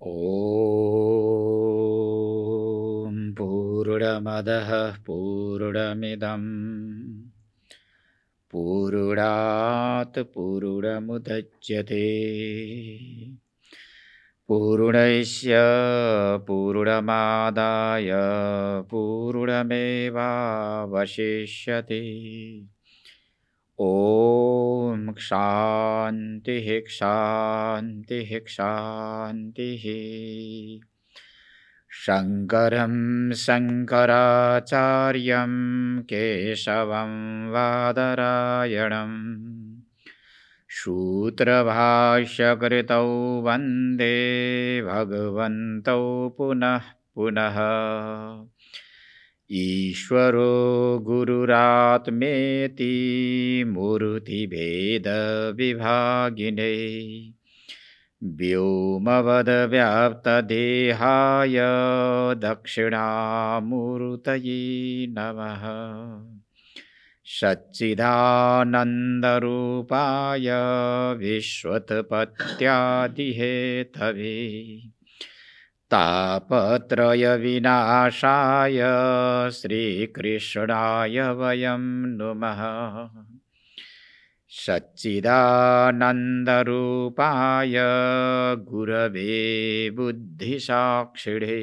ॐ पूर्णमदः पूर्णमिदं पूर्णात् पूर्णमुदच्यते पूर्णस्य पूर्णमादाय पूर्णमेवावशिष्यते। ॐ शान्तिः शान्तिः शान्तिः। शङ्करं शङ्कराचार्यं केशवं बादरायणं सूत्रभाष्यकृतौ वन्दे भगवन्तौ पुनः पुनः। ईश्वरो गुरुरात्मेति मूर्तिभेदविभागिने व्योमवद्व्याप्तदेहाय दक्षिणामूर्तये नमः। सच्चिदानन्दरूपाय विश्वोत्पत्त्यादिहेतवे तापत्रयविनाशाय श्रीकृष्णाय वयं नुमः। सच्चिदानन्दरूपाय गुरवे बुद्धिसाक्षिणे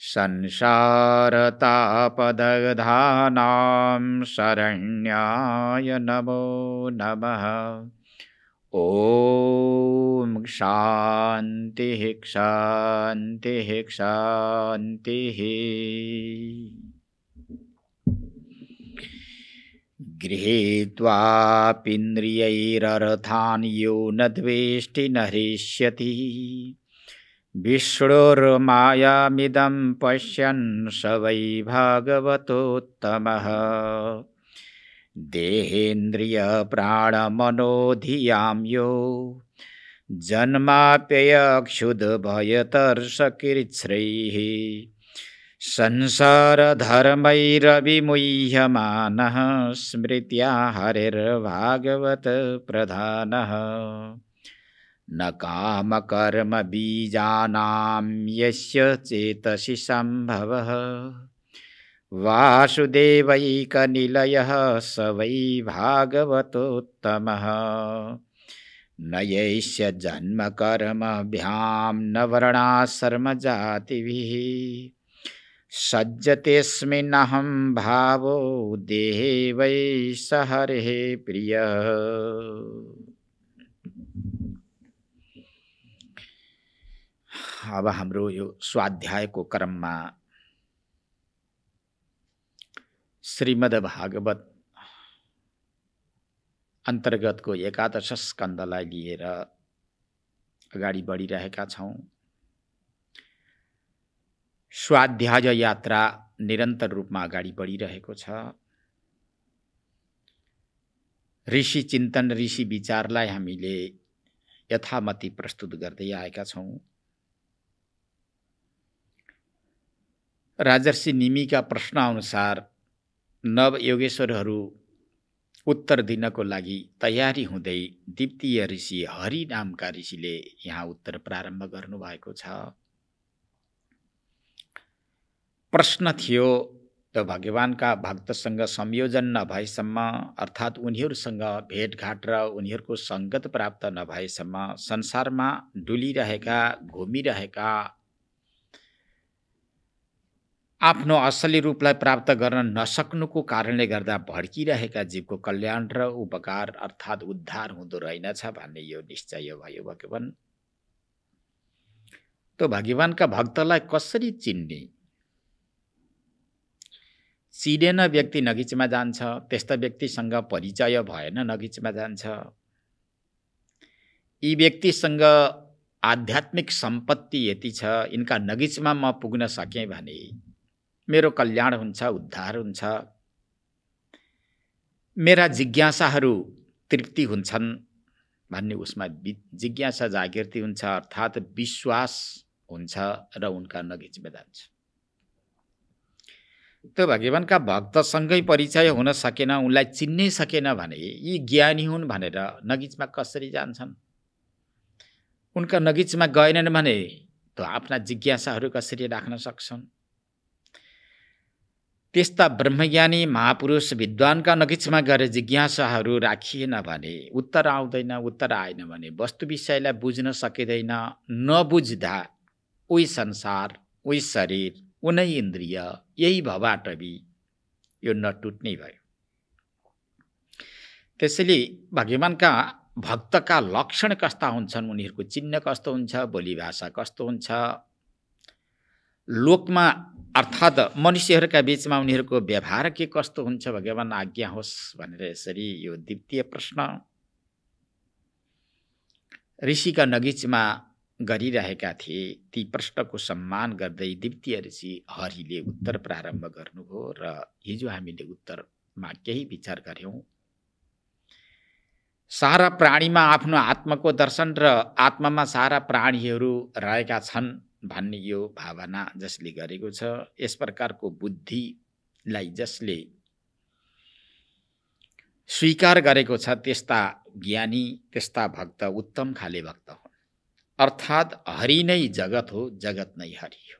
संसारतापदग्धानां शरण्याय नमो नमः। ॐ शान्तिः शान्तिः शान्तिः। गृहीत्वापीन्द्रियैरर्थान् यो न द्वेष्टि न हृष्यति विष्णुर्मायामिदं पश्यन् स वै भागवतोत्तमः। देहेन्द्रियप्राणमनोधियां यो जन्माप्ययक्षुद्भयतर्षकृच्छ्रैः संसारधर्मैरविमुह्यमानः स्मृत्या हरिर्भागवत प्रधानः। न कामकर्मबीजानां यस्य चेतसि सम्भवः वासुदेवैकनिलयः स वै भागवतोत्तमः। न यस्य जन्मकर्मभ्यां न वर्णाश्रमजातिभिः सज्जतेऽस्मिन्नहं भावो देहे वै स हरिः प्रियः। अब हाम्रो यो स्वाध्यायको क्रममा श्रीमद्भागवत अन्तर्गतको एकादश स्कन्धलाई लिएर अगाडि बढिरहेका छौँ। स्वाध्याय यात्रा निरन्तर रूपमा अगाडि बढिरहेको छ। ऋषि चिन्तन ऋषि विचारलाई हामीले यथामति प्रस्तुत गर्दै आएका छौँ। राजर्षि निमिका प्रश्न अनुसार नवयोगेश्वरहरू उत्तर दिनको लागि तयारी हुँदै द्वितीय ऋषि हरि नामका ऋषिले यहाँ उत्तर प्रारम्भ गर्नुभएको छ। प्रश्न थियो त भगवानका भक्तसँग संयोजन नभएसम्म अर्थात् उनीहरूसँग भेटघाट र उनीहरूको सङ्गत प्राप्त नभएसम्म संसारमा डुलिरहेका घुमिरहेका आफ्नो असली रूपलाई प्राप्त गर्न नसक्नुको कारणले गर्दा भड्किरहेका जीवको कल्याण र उपकार अर्थात् उद्धार हुँदो रहेनछ भन्ने यो निश्चय भयो। भगवान त भगवानका भक्तलाई कसरी चिन्ने? चिनेन व्यक्ति नगिचमा जान्छ, त्यस्ता व्यक्तिसँग परिचय भएन नगिचमा जान्छ। यी व्यक्तिसँग आध्यात्मिक सम्पत्ति यति छ, यिनका नगिचमा म पुग्न सकेँ भने मेरो कल्याण हुन्छ, उद्धार हुन्छ, मेरा जिज्ञासाहरू तृप्ति हुन्छन् भन्ने उसमा जिज्ञासा जागृति हुन्छ अर्थात् विश्वास हुन्छ र उनका नगिचमा जान्छ। त्यो भगवानका भक्तसँगै परिचय हुन सकेन, उनलाई चिन्नै सकेन भने यी ज्ञानी हुन् भनेर नगिचमा कसरी जान्छन्? उनका नजिकमा गएनन् भने त आफ्ना जिज्ञासाहरू कसरी राख्न सक्छन्? त्यस्ता ब्रह्मज्ञानी महापुरुष विद्वानका नजिकमा गएर जिज्ञासाहरू राखिएन भने, उत्तर आउँदैन, उत्तर आएन भने वस्तु विषयलाई बुझ्न सकिँदैन। नबुझ्दा उही संसार, उही शरीर, उनै इन्द्रिय, यही भवाटवी यो नटुट्ने भयो। त्यसैले भगवानका भक्तका लक्षण कस्ता हुन्छन्, उनीहरूको चिन्ह कस्तो हुन्छ, बोली भाषा कस्तो हुन्छ, लोकमा अर्थात् मनुष्यहरूका बीचमा उनीहरूको व्यवहार के कस्तो हुन्छ, भगवान आज्ञा होस् भनेर यसरी यो द्वितीय प्रश्न ऋषिका नजिकमा गरिरहेका थिए। ती प्रश्नको सम्मान गर्दै द्वितीय ऋषि हरिले उत्तर प्रारम्भ गर्नुभयो र हिजो हामीले उत्तरमा केही विचार गर्यौं। सारा प्राणीमा आफ्नो आत्माको दर्शन र आत्मामा सारा प्राणीहरू रहेका छन् भन्ने यो भावना जसले गरेको छ, यस प्रकारको बुद्धिलाई जसले स्वीकार गरेको छ, त्यस्ता ज्ञानी, त्यस्ता भक्त उत्तम खाले भक्त हुन्। अर्थात् हरि नै जगत हो, जगत नै हरि हो।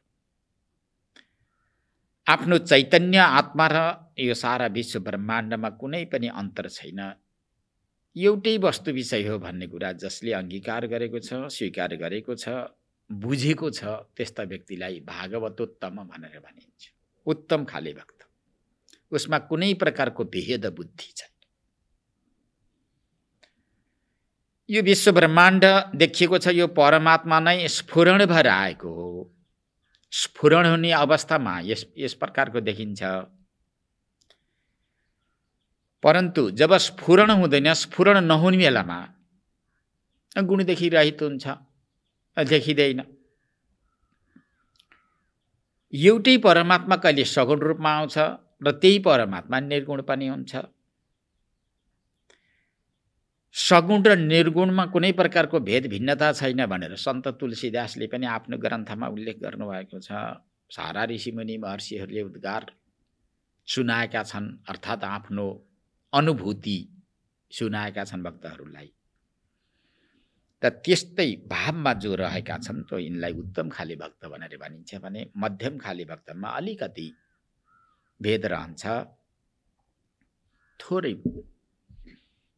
आफ्नो चैतन्य आत्मा र यो सारा विश्व ब्रह्माण्डमा कुनै पनि अन्तर छैन, एउटै वस्तु विषय हो भन्ने कुरा जसले अंगीकार गरेको छ, स्वीकार गरेको छ, बुझेको छ, त्यस्ता व्यक्तिलाई भागवतोत्तम भनेर भनिन्छ। उत्तम खाले भक्त, उसमा कुनै प्रकारको भेद बुद्धि छैन। यो विश्व ब्रह्माण्ड देखिएको छ, यो परमात्मा नै स्फुरण भएर आएको हो। स्फुरण हुने अवस्थामा यस प्रकारको देखिन्छ, परन्तु जब स्फुरण हुँदैन, स्फुरण नहुने बेलामा गुण देखिरहित हुन्छ, देखिँदैन। एउटै परमात्मा कहिले सगुण रूपमा आउँछ र त्यही परमात्मा निर्गुण पनि हुन्छ। सगुण र निर्गुणमा कुनै प्रकारको भेद भिन्नता छैन भनेर सन्त तुलसीदासले पनि आफ्नो ग्रन्थमा उल्लेख गर्नुभएको छ। सारा ऋषिमुनि महर्षिहरूले उद्गार सुनाएका छन्, अर्थात् आफ्नो अनुभूति सुनाएका छन् भक्तहरूलाई। त त्यस्तै भावमा जो रहेका छन् त यिनलाई उत्तम खाले भक्त भनेर भनिन्छ भने मध्यम खाले भक्तमा अलिकति भेद रहन्छ, थोरै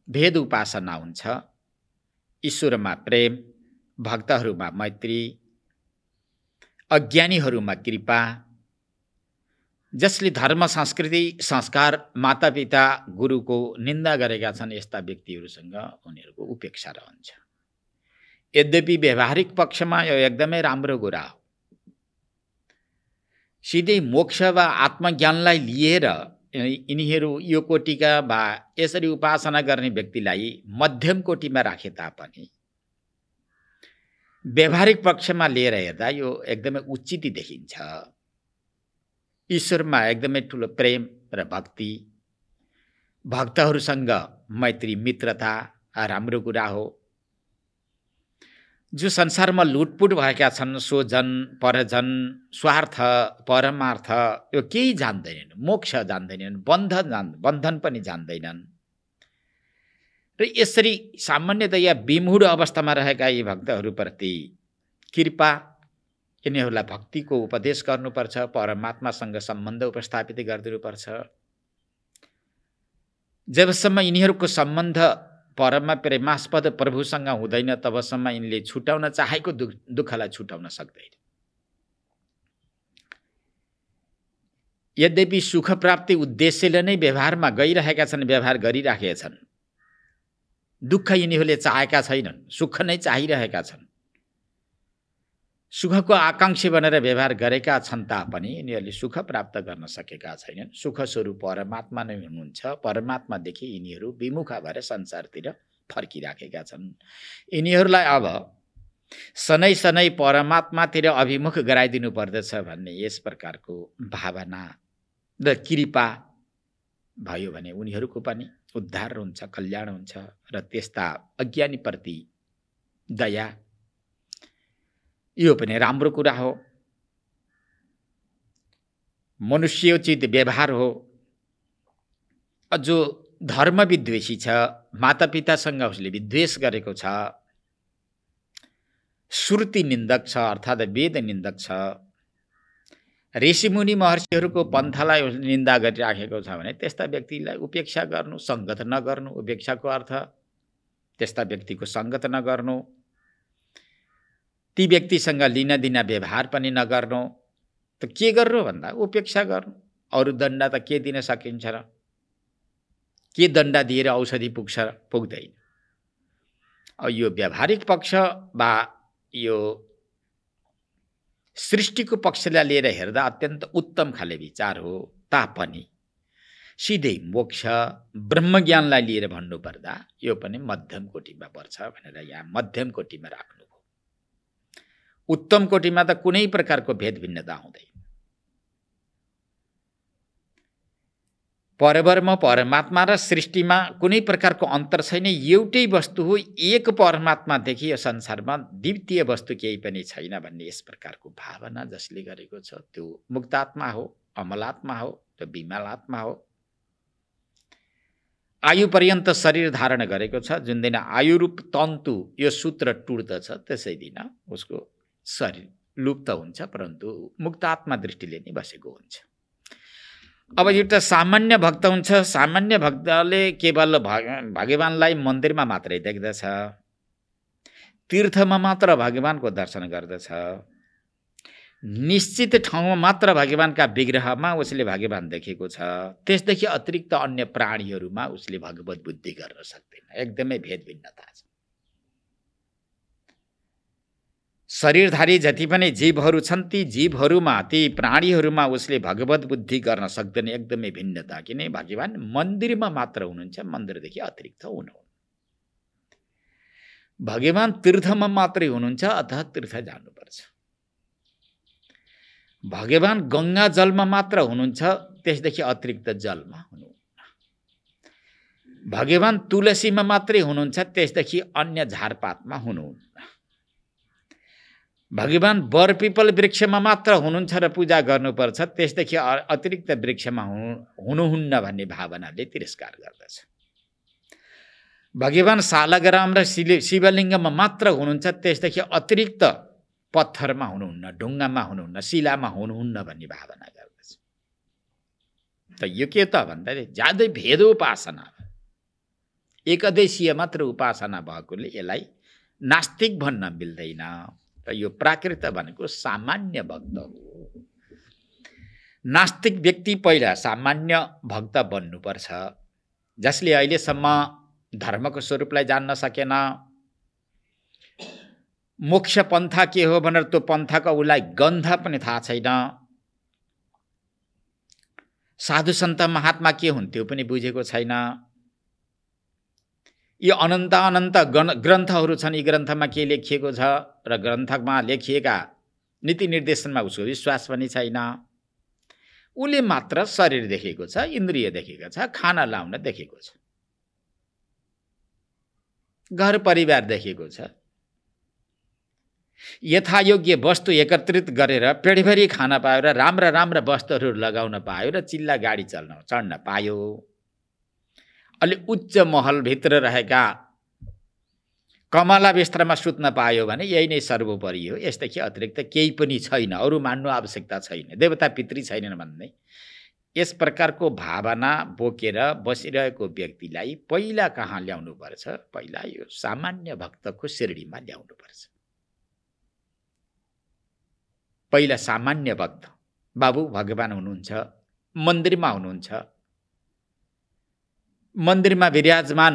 भेद उपासना हुन्छ। ईश्वरमा प्रेम, भक्तहरूमा मैत्री, अज्ञानीहरूमा कृपा, जसले धर्म, संस्कृति, संस्कार, मातापिता, गुरुको निन्दा गरेका छन्, यस्ता व्यक्तिहरूसँग उनीहरूको उपेक्षा रहन्छ। यद्यपि व्यवहारिक पक्षमा यो एकदमै राम्रो कुरा हो। सिधै मोक्ष वा आत्मज्ञानलाई लिएर यिनीहरू यो कोटिका वा यसरी उपासना गर्ने व्यक्तिलाई मध्यम कोटिमा राखे तापनि व्यवहारिक पक्षमा लिएर हेर्दा यो एकदमै उचित देखिन्छ। ईश्वरमा एकदमै ठुलो प्रेम र भक्ति, भक्तहरूसँग मैत्री, मित्रता राम्रो कुरा हो। जो संसारमा लुटपुट भएका छन्, स्वजन, परजन, स्वार्थ, परमार्थ यो केही जान्दैनन्, मोक्ष जान्दैनन्, बन्धन पनि जान्दैनन् र यसरी सामान्यतया विमूढ अवस्थामा रहेका यी भक्तहरूप्रति कृपा, यिनीहरूलाई भक्तिको उपदेश गर्नुपर्छ, परमात्मासँग सम्बन्ध उपस्थापित गरिदिनुपर्छ। जबसम्म यिनीहरूको सम्बन्ध परम प्रेमास्पद प्रभुसँग हुँदैन, तबसम्म यिनले छुटाउन चाहेको दुःखलाई छुटाउन सक्दैन। यद्यपि सुख प्राप्ति उद्देश्यले नै व्यवहारमा गइरहेका छन्, व्यवहार गरिराखेका छन्, दुःख यिनीहरूले चाहेका छैनन्, सुख नै चाहिरहेका छन्। सुखको आकांक्षी बनेर व्यवहार गरेका छन् तापनि यिनीहरूले सुख प्राप्त गर्न सकेका छैनन्। सुख स्वरूप परमात्मा नै हुनुहुन्छ। परमात्मादेखि यिनीहरू विमुखा भएर संसारतिर फर्किराखेका छन्। यिनीहरूलाई अब सनै सनै परमात्मातिर अभिमुख गराइदिनु पर्दछ भन्ने यस प्रकारको भावना र कृपा भयो भने उनीहरूको पनि उद्धार हुन्छ, कल्याण हुन्छ र त्यस्ता अज्ञानीप्रति दया यो पनि राम्रो कुरा हो। मनुष्योचित व्यवहार हो। जो धर्म विद्वेषी छ, मातापितासँग उसले विद्वेष गरेको छ, श्रुति निन्दक छ अर्थात् वेद निन्दक छ। ऋषिमुनि महर्षिहरूको पन्थालाई निन्दा गरिराखेको छ भने त्यस्ता व्यक्तिलाई उपेक्षा गर्नु, सङ्गत नगर्नु। उपेक्षाको अर्थ त्यस्ता व्यक्तिको सङ्गत नगर्नु, ती व्यक्तिसँग लिन दिन व्यवहार पनि नगर्नु। त के गर्नु भन्दा उपेक्षा गर्नु। अरू दण्ड त के दिन सकिन्छ र? के दण्ड दिएर औषधि पुग्छ? पुग्दैन। अब यो व्यावहारिक पक्ष वा यो सृष्टिको पक्षलाई लिएर हेर्दा अत्यन्त उत्तम खाले विचार हो। तापनि सिधै मोक्ष ब्रह्मज्ञानलाई लिएर भन्नुपर्दा यो पनि मध्यम कोटिमा पर्छ भनेर यहाँ मध्यम कोटिमा राख्नुभयो। उत्तम कोटिमा त कुनै प्रकारको भेद भिन्नता हुँदैन। परब्रह्म परमात्मा र सृष्टिमा कुनै प्रकारको अन्तर छैन। एउटै वस्तु हो। एक परमात्मादेखि यो संसारमा द्वितीय वस्तु केही पनि छैन भन्ने यस प्रकारको भावना जसले गरेको छ त्यो मुक्तात्मा हो, अमलात्मा हो, त्यो विमलात्मा हो। आयु पर्यन्त शरीर धारण गरेको छ। जुन दिन आयुरूप तन्तु यो सूत्र टुट्दछ त्यसै दिन उसको शरीर लुप्त हुन्छ, परन्तु मुक्तात्मा दृष्टिले नै बसेको हुन्छ। अब एउटा सामान्य भक्त हुन्छ। सामान्य भक्तले केवल भगवानलाई मन्दिरमा मात्रै देख्दछ, तीर्थमा मात्र भगवानको दर्शन गर्दछ, निश्चित ठाउँमा मात्र भगवानका विग्रहमा उसले भगवान देखेको छ। त्यसदेखि अतिरिक्त अन्य प्राणीहरूमा उसले भगवत बुद्धि गर्न सक्दैन। एकदमै भेद भिन्नता छ। शरीरधारी जति पनि जीवहरू छन् ती जीवहरूमा, ती प्राणीहरूमा उसले भगवत बुद्धि गर्न सक्दैन। एकदमै भिन्नता। किन? भगवान मन्दिरमा मात्र हुनुहुन्छ, मन्दिरदेखि अतिरिक्त हुनुहुन्न। भगवान तीर्थमा मात्रै हुनुहुन्छ, अतः तीर्थ जानुपर्छ। भगवान गङ्गा जलमा मात्र हुनुहुन्छ, त्यसदेखि अतिरिक्त जलमा हुनुहुन्न। भगवान तुलसीमा मात्रै हुनुहुन्छ, त्यसदेखि अन्य झारपातमा हुनुहुन्न। भगवान बरपिपल वृक्षमा मात्र हुनुहुन्छ र पूजा गर्नुपर्छ, त्यसदेखि अतिरिक्त वृक्षमा हुनुहुन्न भन्ने भावनाले तिरस्कार गर्दछ। भगवान सालग्राम र शिवलिङ्गमा मात्र हुनुहुन्छ, त्यसदेखि अतिरिक्त पत्थरमा हुनुहुन्न, ढुङ्गामा हुनुहुन्न, शिलामा हुनुहुन्न भन्ने भावना गर्दछ। त यो के त भन्दा ज्यादै भेदोपासना, एकदेशीय मात्र उपासना भएकोले यसलाई नास्तिक भन्न मिल्दैन। र यो प्राकृत भनेको सामान्य भक्त हो। नास्तिक व्यक्ति पहिला सामान्य भक्त बन्नुपर्छ, जसले अहिलेसम्म धर्मको स्वरूपलाई जान्न सकेन। मोक्ष पन्था के हो भनेर त्यो पन्थाको उसलाई गन्ध पनि थाहा छैन। साधु सन्त महात्मा के हुन् त्यो पनि बुझेको छैन। यी अनन्त अनन्त ग्रन्थहरू छन्। यी ग्रन्थमा के लेखिएको छ र ग्रन्थमा लेखिएका नीति निर्देशनमा उसको विश्वास पनि छैन। उसले मात्र शरीर देखेको छ, इन्द्रिय देखेको छ, खाना लाउन देखेको छ, घर परिवार देखेको छ। यथायोग्य वस्तु एकत्रित गरेर पेटभरि खान पायो र राम्रा राम्रा वस्तुहरू लगाउन पायो र चिल्ला गाडी चढ्न पायो। अलि उच्च महलभित्र रहेका कमला बिस्तरमा सुत्न पायो भने यही नै सर्वोपरि हो। यसदेखि अतिरिक्त केही पनि छैन, अरू मान्नु आवश्यकता छैन, देवता पितृ छैनन् भन्ने यस प्रकारको भावना बोकेर बसिरहेको व्यक्तिलाई पहिला कहाँ ल्याउनुपर्छ? पहिला यो सामान्य भक्तको श्रेणीमा ल्याउनुपर्छ। पहिला सामान्य भक्त, बाबु भगवान हुनुहुन्छ, मन्दिरमा हुनुहुन्छ, मन्दिरमा विराजमान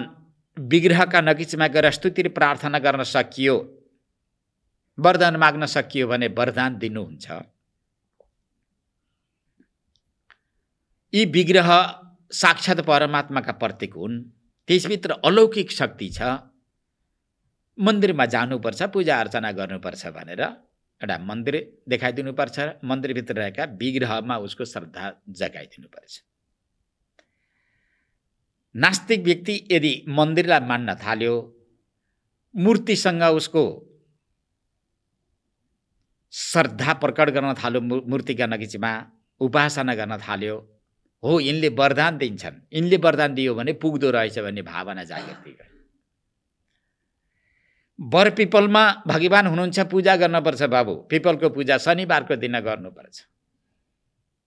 विग्रहका नजिकमा गएर स्तुति प्रार्थना गर्न सकियो, वरदान माग्न सकियो भने वरदान दिनुहुन्छ। यी विग्रह साक्षात् परमात्माका प्रतीक हुन्, त्यसभित्र अलौकिक शक्ति छ। मन्दिरमा जानुपर्छ, पूजा अर्चना गर्नुपर्छ भनेर एउटा मन्दिर देखाइदिनुपर्छ, मन्दिरभित्र रहेका विग्रहमा उसको श्रद्धा जगाइदिनुपर्छ। नास्तिक व्यक्ति यदि मन्दिरलाई मान्न थाल्यो, मूर्तिसँग उसको श्रद्धा प्रकट गर्न थाल्यो, मूर्तिका नजिकमा उपासना गर्न थाल्यो, हो यिनले वरदान दिन्छन्, यिनले वरदान दियो भने पुग्दो रहेछ भन्ने भावना जागृति गर्यो। बर पिपलमा भगवान हुनुहुन्छ, पूजा गर्नुपर्छ बाबु, पिपलको पूजा शनिबारको दिन गर्नुपर्छ।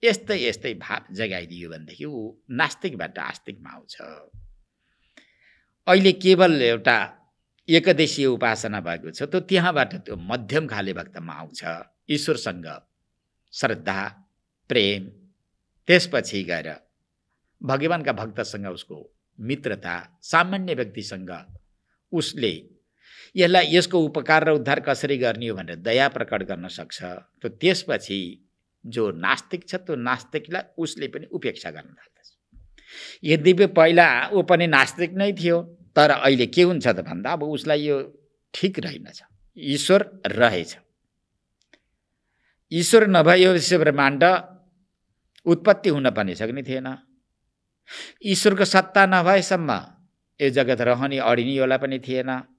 यस्तै यस्तै भाव जगाइदियो भनेदेखि ऊ नास्तिकबाट आस्तिकमा आउँछ। अहिले केवल एउटा एकदेशीय उपासना भएको छ, त्यो त्यहाँबाट त्यो मध्यम खाले भक्तमा आउँछ। ईश्वरसँग श्रद्धा, प्रेम, त्यसपछि गएर भगवानका भक्तसँग उसको मित्रता, सामान्य व्यक्तिसँग उसले यसलाई यसको उपकार र उद्धार कसरी गर्ने हो भनेर दया प्रकट गर्न सक्छ। त त्यसपछि जो नास्तिक छ त्यो नास्तिकलाई उसले पनि उपेक्षा गर्न थाल्दछ। यद्यपि पहिला ऊ पनि नास्तिक नै थियो, तर अहिले के हुन्छ त भन्दा अब उसलाई यो ठिक रहेनछ। ईश्वर रहेछ, ईश्वर नभए विश्व ब्रह्माण्ड उत्पत्ति हुन पनि सक्ने थिएन। ईश्वरको सत्ता नभएसम्म यो जगत रहने अडिने होला पनि थिएन।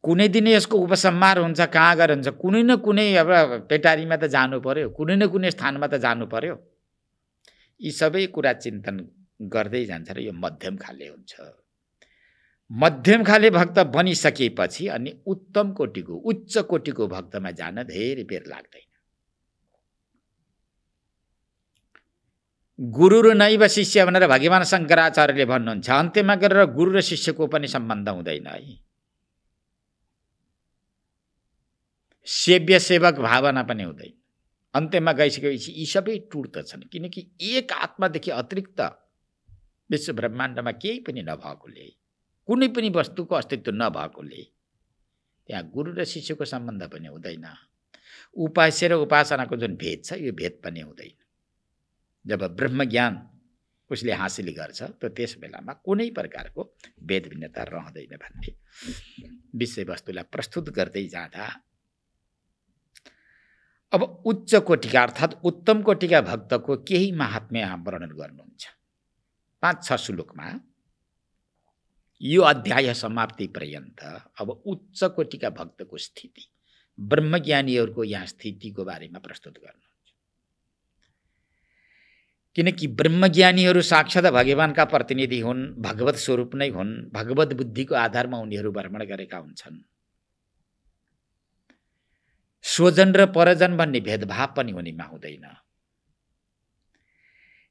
कुनै दिन यसको उपसंहार हुन्छ, कहाँ गएर हुन्छ, कुनै न कुनै अब पेटारीमा त जानु पर्यो, कुनै न कुनै स्थानमा त जानु पर्यो। यी सबै कुरा चिन्तन गर्दै जान्छ र यो मध्यम खाले हुन्छ। मध्यम खाले भक्त बनिसकेपछि अनि उत्तम कोटिको, उच्च कोटिको भक्तमा जान धेरै बेर लाग्दैन। गुरु र नैव शिष्य भनेर भगवान शङ्कराचार्यले भन्नुहुन्छ। अन्त्यमा गरेर गुरु र शिष्यको पनि सम्बन्ध हुँदैन है। सेव्य सेवक भावना पनि हुँदैन। अन्त्यमा गइसकेपछि यी सबै टुट्दछन्, किनकि एक आत्मादेखि अतिरिक्त विश्व ब्रह्माण्डमा केही पनि नभएकोले, कुनै पनि वस्तुको अस्तित्व नभएकोले त्यहाँ गुरु र शिष्यको सम्बन्ध पनि हुँदैन। उपास्य र उपासनाको जुन भेद छ यो भेद पनि हुँदैन। जब ब्रह्मज्ञान उसले हासिल गर्छ त त्यस बेलामा कुनै प्रकारको भेद भिन्नता रहँदैन भन्ने विषयवस्तुलाई प्रस्तुत गर्दै जाँदा अब उच्च कोटिका अर्थात् उत्तम कोटिका भक्तको केही महात्म्य वर्णन गर्नुहुन्छ 5-6 श्लोकमा। यो अध्याय समाप्ति पर्यन्त अब उच्च कोटिका भक्तको स्थिति, ब्रह्मज्ञानीहरूको यहाँ स्थितिको बारेमा प्रस्तुत गर्नुहुन्छ। किनकि ब्रह्मज्ञानीहरू साक्षात् भगवानका प्रतिनिधि हुन्, भगवत स्वरूप नै हुन्, भगवत बुद्धिको आधारमा उनीहरू भ्रमण गरेका हुन्छन्। स्वजन र परजन भन्ने भेदभाव पनि उनीमा हुँदैन।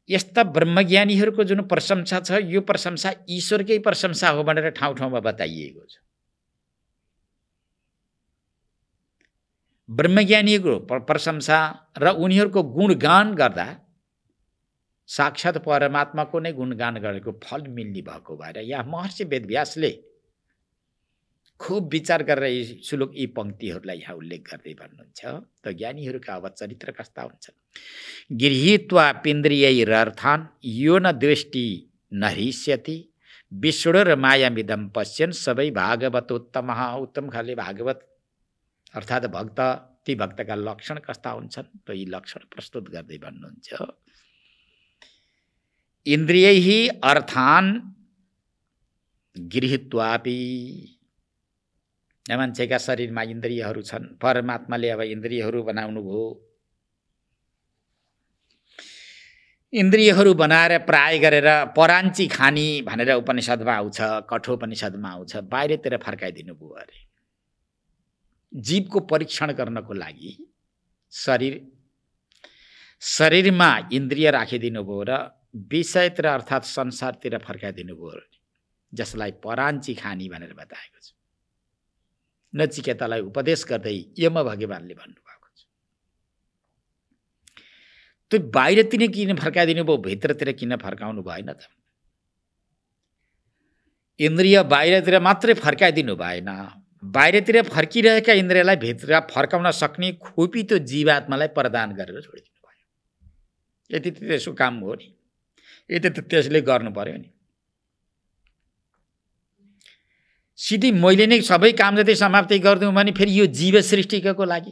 यस्ता ब्रह्मज्ञानीहरूको जुन प्रशंसा छ यो प्रशंसा ईश्वरकै प्रशंसा हो भनेर ठाउँ ठाउँमा बताइएको छ। ब्रह्मज्ञानीको प्रशंसा र उनीहरूको गुणगान गर्दा साक्षात् परमात्माको नै गुणगान गरेको फल मिल्ने भएको भएर यहाँ महर्षि वेदव्यासले खूब विचार गरेर यी श्लोक, यी पंक्तिहरूलाई यहाँ उल्लेख गर्दै भन्नुहुन्छ। त ज्ञानीहरूका अब चरित्र कस्ता हुन्छन्। गृहीत्वा पिन्द्रियैरर्थान् यो न दृष्टि न हृष्यति विष्णु र मायामिदं पश्यन् सबै भागवतोत्तमः। उत्तम खाले भागवत अर्थात् भक्त, ती भक्तका लक्षण कस्ता हुन्छन् त यी लक्षण प्रस्तुत गर्दै भन्नुहुन्छ। इन्द्रियैः अर्थान् गृहीत्वापि, मान्छेका शरीरमा इन्द्रियहरू छन्, परमात्माले अब इन्द्रियहरू बनाउनु भयो। इन्द्रियहरू बनाएर प्राय गरेर पराञ्ची खानी भनेर उपनिषदमा आउँछ, कठोपनिषदमा आउँछ, बाहिरतिर फर्काइदिनु भयो अरे। जीवको परीक्षण गर्नको लागि शरीरमा इन्द्रिय राखिदिनु भयो र विषयतिर अर्थात् संसारतिर फर्काइदिनु भयो, जसलाई पराञ्ची खानी भनेर बताएको छ। नचिकेतालाई उपदेश गर्दै यम भगवानले भन्नुभएको छ। त्यो बाहिरतिर किन फर्काइदिनु भयो, भित्रतिर किन फर्काउनु भएन त? इन्द्रिय बाहिरतिर मात्रै फर्काइदिनु भएन, बाहिरतिर फर्किरहेका इन्द्रियलाई भित्र फर्काउन सक्ने खोपी त्यो जीवात्मालाई प्रदान गरेर छोडिदिनु भयो। यति त त्यसको काम हो नि, यति त त्यसले गर्नु पर्यो नि। सिधै मैले नै सबै काम जति समाप्ति गरिदिउँ भने फेरि यो जीव सृष्टिको लागि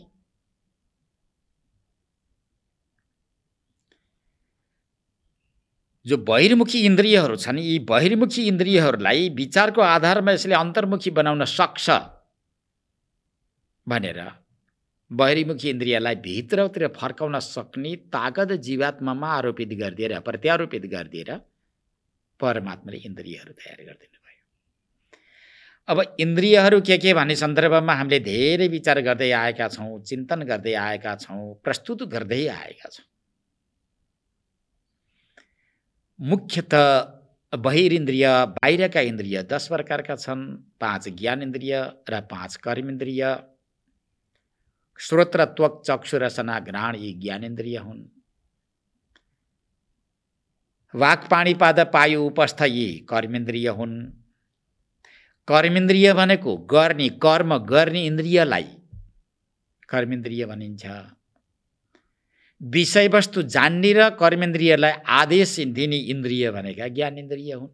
जो बहिर्मुखी इन्द्रियहरू छन्, यी बहिर्मुखी इन्द्रियहरूलाई विचारको आधारमा यसले अन्तर्मुखी बनाउन सक्छ भनेर बहिर्मुखी इन्द्रियलाई भित्रतिर फर्काउन सक्ने ताकत जीवात्मामा आरोपित गरिदिएर, प्रत्यारोपित गरिदिएर परमात्माले इन्द्रियहरू तयार गरिदिनु भयो। अब इन्द्रियहरू के भन्ने सन्दर्भमा हामीले धेरै विचार गर्दै आएका छौँ, चिन्तन गर्दै आएका छौँ, प्रस्तुत गर्दै आएका छौँ। मुख्यतः बहिरिन्द्रिय, बाहिरका इन्द्रिय 10 प्रकारका छन्। 5 ज्ञानेन्द्रिय र 5 कर्मेन्द्रिय। श्रोत्र, त्वक, चक्षु, रसना, घ्राण यी ज्ञानेन्द्रिय हुन्। वाक्, पाणी, पाद, पायु, उपस्थ यी कर्मेन्द्रिय हुन्। कर्मेन्द्रिय भनेको गर्ने, कर्म गर्ने इन्द्रियलाई कर्मेन्द्रिय भनिन्छ। विषयवस्तु जान्ने र कर्मेन्द्रियलाई आदेश दिने इन्द्रिय भनेका ज्ञानेन्द्रिय हुन्।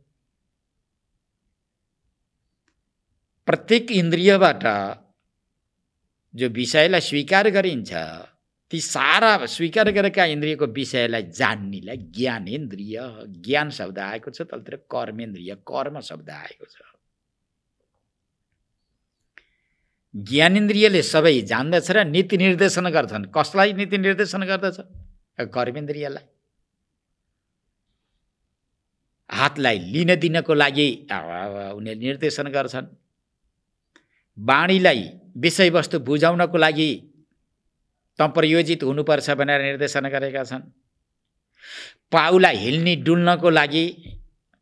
प्रत्येक इन्द्रियबाट जो विषयलाई स्वीकार गरिन्छ, ती सारा स्वीकार गरेका इन्द्रियको विषयलाई जान्नेलाई ज्ञानेन्द्रिय, ज्ञान शब्द आएको छ, तलतिर कर्मेन्द्रिय, कर्म शब्द आएको छ। ज्ञानेन्द्रियले सबै जान्दछ र नीति निर्देशन गर्छन्। कसलाई नीति निर्देशन गर्दछ? कर्मेन्द्रियलाई। हातलाई लिन दिनको लागि उनीहरूले निर्देशन गर्छन्। वाणीलाई विषयवस्तु बुझाउनको लागि त प्रयोजित हुनुपर्छ भनेर निर्देशन गरेका छन्। पाउलाई हिल्ने डुल्नको लागि,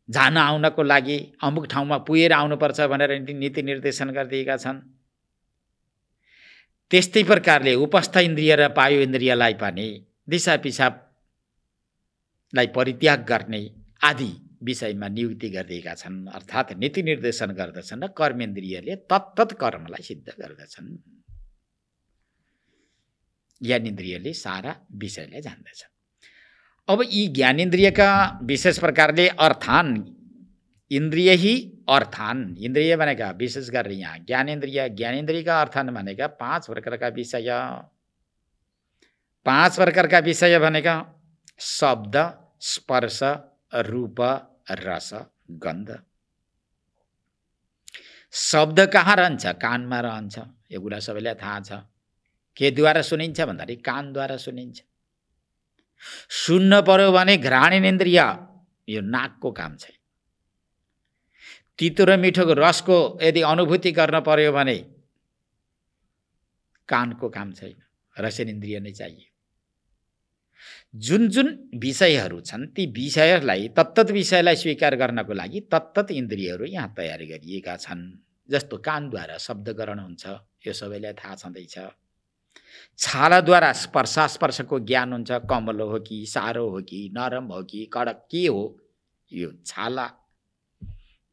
जान आउनको लागि, अमुक ठाउँमा पुगेर आउनुपर्छ भनेर नीति निर्देशन गरिदिएका छन्। त्यस्तै प्रकारले उपस्थ इन्द्रिय र पायु इन्द्रियलाई पनि दिशा पिसाबलाई परित्याग गर्ने आदि विषयमा नियुक्ति गरिदिएका छन्, अर्थात् नीति निर्देशन गर्दछन् र कर्मेन्द्रियले तत्तत् कर्मलाई सिद्ध गर्दछन्। ज्ञानेन्द्रियले सारा विषयलाई जान्दछन्। अब यी ज्ञानेन्द्रियका विशेष प्रकारले अर्थान्, इन्द्रिय ही अर्थान्, इन्द्रिय भनेका विशेष गरेर यहाँ ज्ञानेन्द्रिय, ज्ञानेन्द्रियका अर्थान् भनेका 5 प्रकारका विषय। 5 प्रकारका विषय भनेका शब्द, स्पर्श, रूप, रस, गन्ध। शब्द कहाँ रहन्छ? कानमा रहन्छ। यो कुरा सबैलाई थाहा छ। केद्वारा सुनिन्छ भन्दाखेरि कानद्वारा सुनिन्छ। सुन्न पर्यो भने घ्राणेन्द्रिय, यो नाकको काम छ। तितो र मिठोको रसको यदि अनुभूति गर्न पर्यो भने कानको काम छैन, रसनेन्द्रिय नै चाहियो। जुन जुन विषयहरू छन् ती विषयहरूलाई, तत्तत् विषयलाई स्वीकार गर्नको लागि तत्तत् इन्द्रियहरू यहाँ तयार गरिएका छन्। जस्तो कानद्वारा शब्दकरण हुन्छ, यो सबैलाई थाहा छँदैछ। छालाद्वारा स्पर्शास्पर्शको ज्ञान हुन्छ। कमलो हो कि सारो हो कि नरम हो कि कडक के हो, यो छाला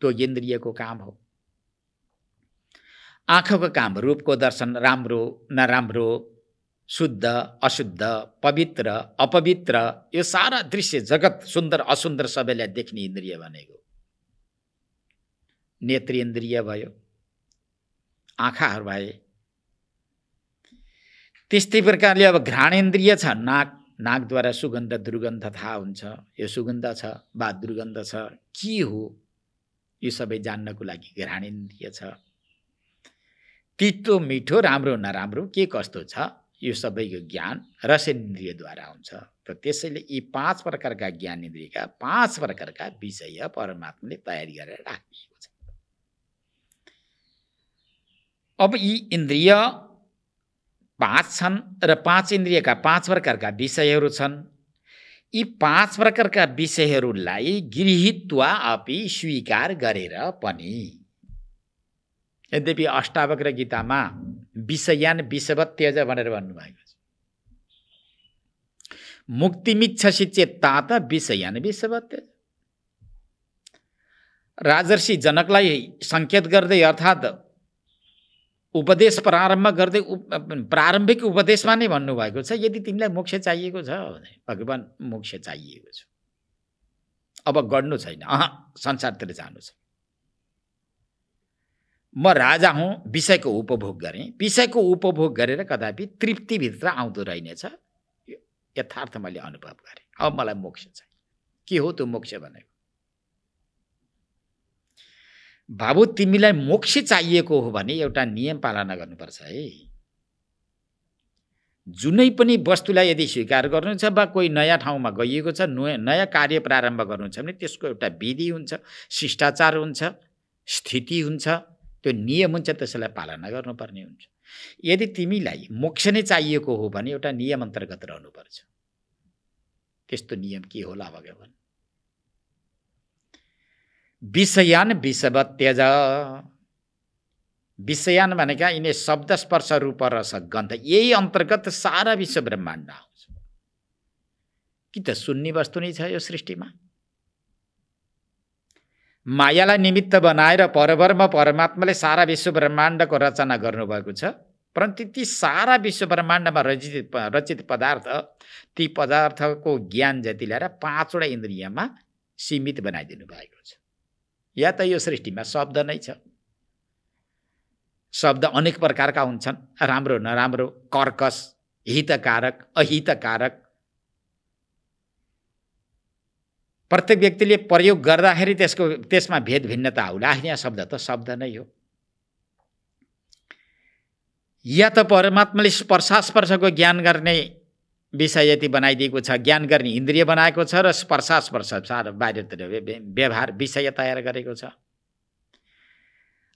त्यो इन्द्रियको काम हो। आँखाको काम रूपको दर्शन, राम्रो नराम्रो, शुद्ध अशुद्ध, पवित्र अपवित्र, यो सारा दृश्य जगत सुन्दर असुन्दर सबैलाई देख्ने इन्द्रिय भनेको नेत्रेन्द्रिय भयो, आँखाहरू भए। त्यस्तै प्रकारले अब घ्राणेन्द्रिय छ। नाकद्वारा सुगन्ध दुर्गन्ध थाहा हुन्छ। यो सुगन्ध छ वा दुर्गन्ध छ के हो, यो सबै जान्नको लागि घ्राणेन्द्रिय छ। तितो मिठो, राम्रो नराम्रो के कस्तो छ, यो सबैको ज्ञान रसेन्द्रियद्वारा हुन्छ। र त्यसैले यी 5 प्रकारका ज्ञानेन्द्रियका 5 प्रकारका विषय परमात्माले तयारी गरेर राखिएको छ। अब यी इन्द्रिय 5 छन् र 5 इन्द्रियका 5 प्रकारका विषयहरू छन्। यी 5 प्रकारका विषयहरूलाई गृहीत्वा अपि स्वीकार गरेर पनि, यद्यपि अष्टावक्र गीतामा विषयान विषवत् त्यज भनेर भन्नुभएको छ। मुक्तिमिच्छसि चेत्तात विषयान विषवत् त्यज। राजर्षि जनकलाई सङ्केत गर्दै, अर्थात् उपदेश प्रारम्भ गर्दै प्रारम्भिक उपदेशमा नै भन्नुभएको छ, यदि तिमीलाई मोक्ष चाहिएको छ भने भगवान मोक्ष चाहिएको छ, अब गर्नु छैन, संसारतिर जानु छ। म राजा हुँ, विषयको उपभोग गरेँ, विषयको उपभोग गरेर कदापि तृप्तिभित्र आउँदो रहेनछ, यथार्थ मैले अनुभव गरेँ। अब मलाई मोक्ष चाहियो। के हो त्यो मोक्ष भनेको? बाबु तिमीलाई मोक्ष चाहिएको हो भने एउटा नियम पालना गर्नुपर्छ है। जुनै पनि वस्तुलाई यदि स्वीकार गर्नु छ वा कोही नयाँ ठाउँमा गइएको छ, नयाँ कार्य प्रारम्भ गर्नु छ भने त्यसको एउटा विधि हुन्छ, शिष्टाचार हुन्छ, स्थिति हुन्छ, त्यो नियम हुन्छ, त्यसलाई पालना गर्नुपर्ने हुन्छ। यदि तिमीलाई मोक्ष नै चाहिएको हो भने एउटा नियम अन्तर्गत रहनुपर्छ। त्यस्तो नियम के होला भगवान? विषयान विषवत् त्यज। विषयान भनेका यिनै शब्द स्पर्श रूप रस गन्ध, यही अन्तर्गत सारा विश्व ब्रह्माण्ड आउँछ। कि त सुन्ने वस्तु नै छ यो सृष्टिमा? मायालाई निमित्त बनाएर परब्रह्म परमात्माले सारा विश्व ब्रह्माण्डको रचना गर्नुभएको छ, परन्तु ती सारा विश्व ब्रह्माण्डमा रचित पदार्थ, ती पदार्थको ज्ञान जति ल्याएर 5वटा इन्द्रियमा सीमित बनाइदिनु भएको छ। या त यो सृष्टिमा शब्द नै छ। शब्द अनेक प्रकारका हुन्छन्, राम्रो नराम्रो, कर्कश, हितकारक अहितकारक। प्रत्येक व्यक्तिले प्रयोग गर्दाखेरि त्यसमा भेद भिन्नता होला। यहाँ शब्द त शब्द नै हो। या त परमात्माले स्पर्शास्पर्शको ज्ञान गर्ने विषय यति बनाइदिएको छ, ज्ञान गर्ने इन्द्रिय बनाएको छ, र स्पर्शास्पर्श सारा बाहिरतिर व्यवहार विषय तयार गरेको छ।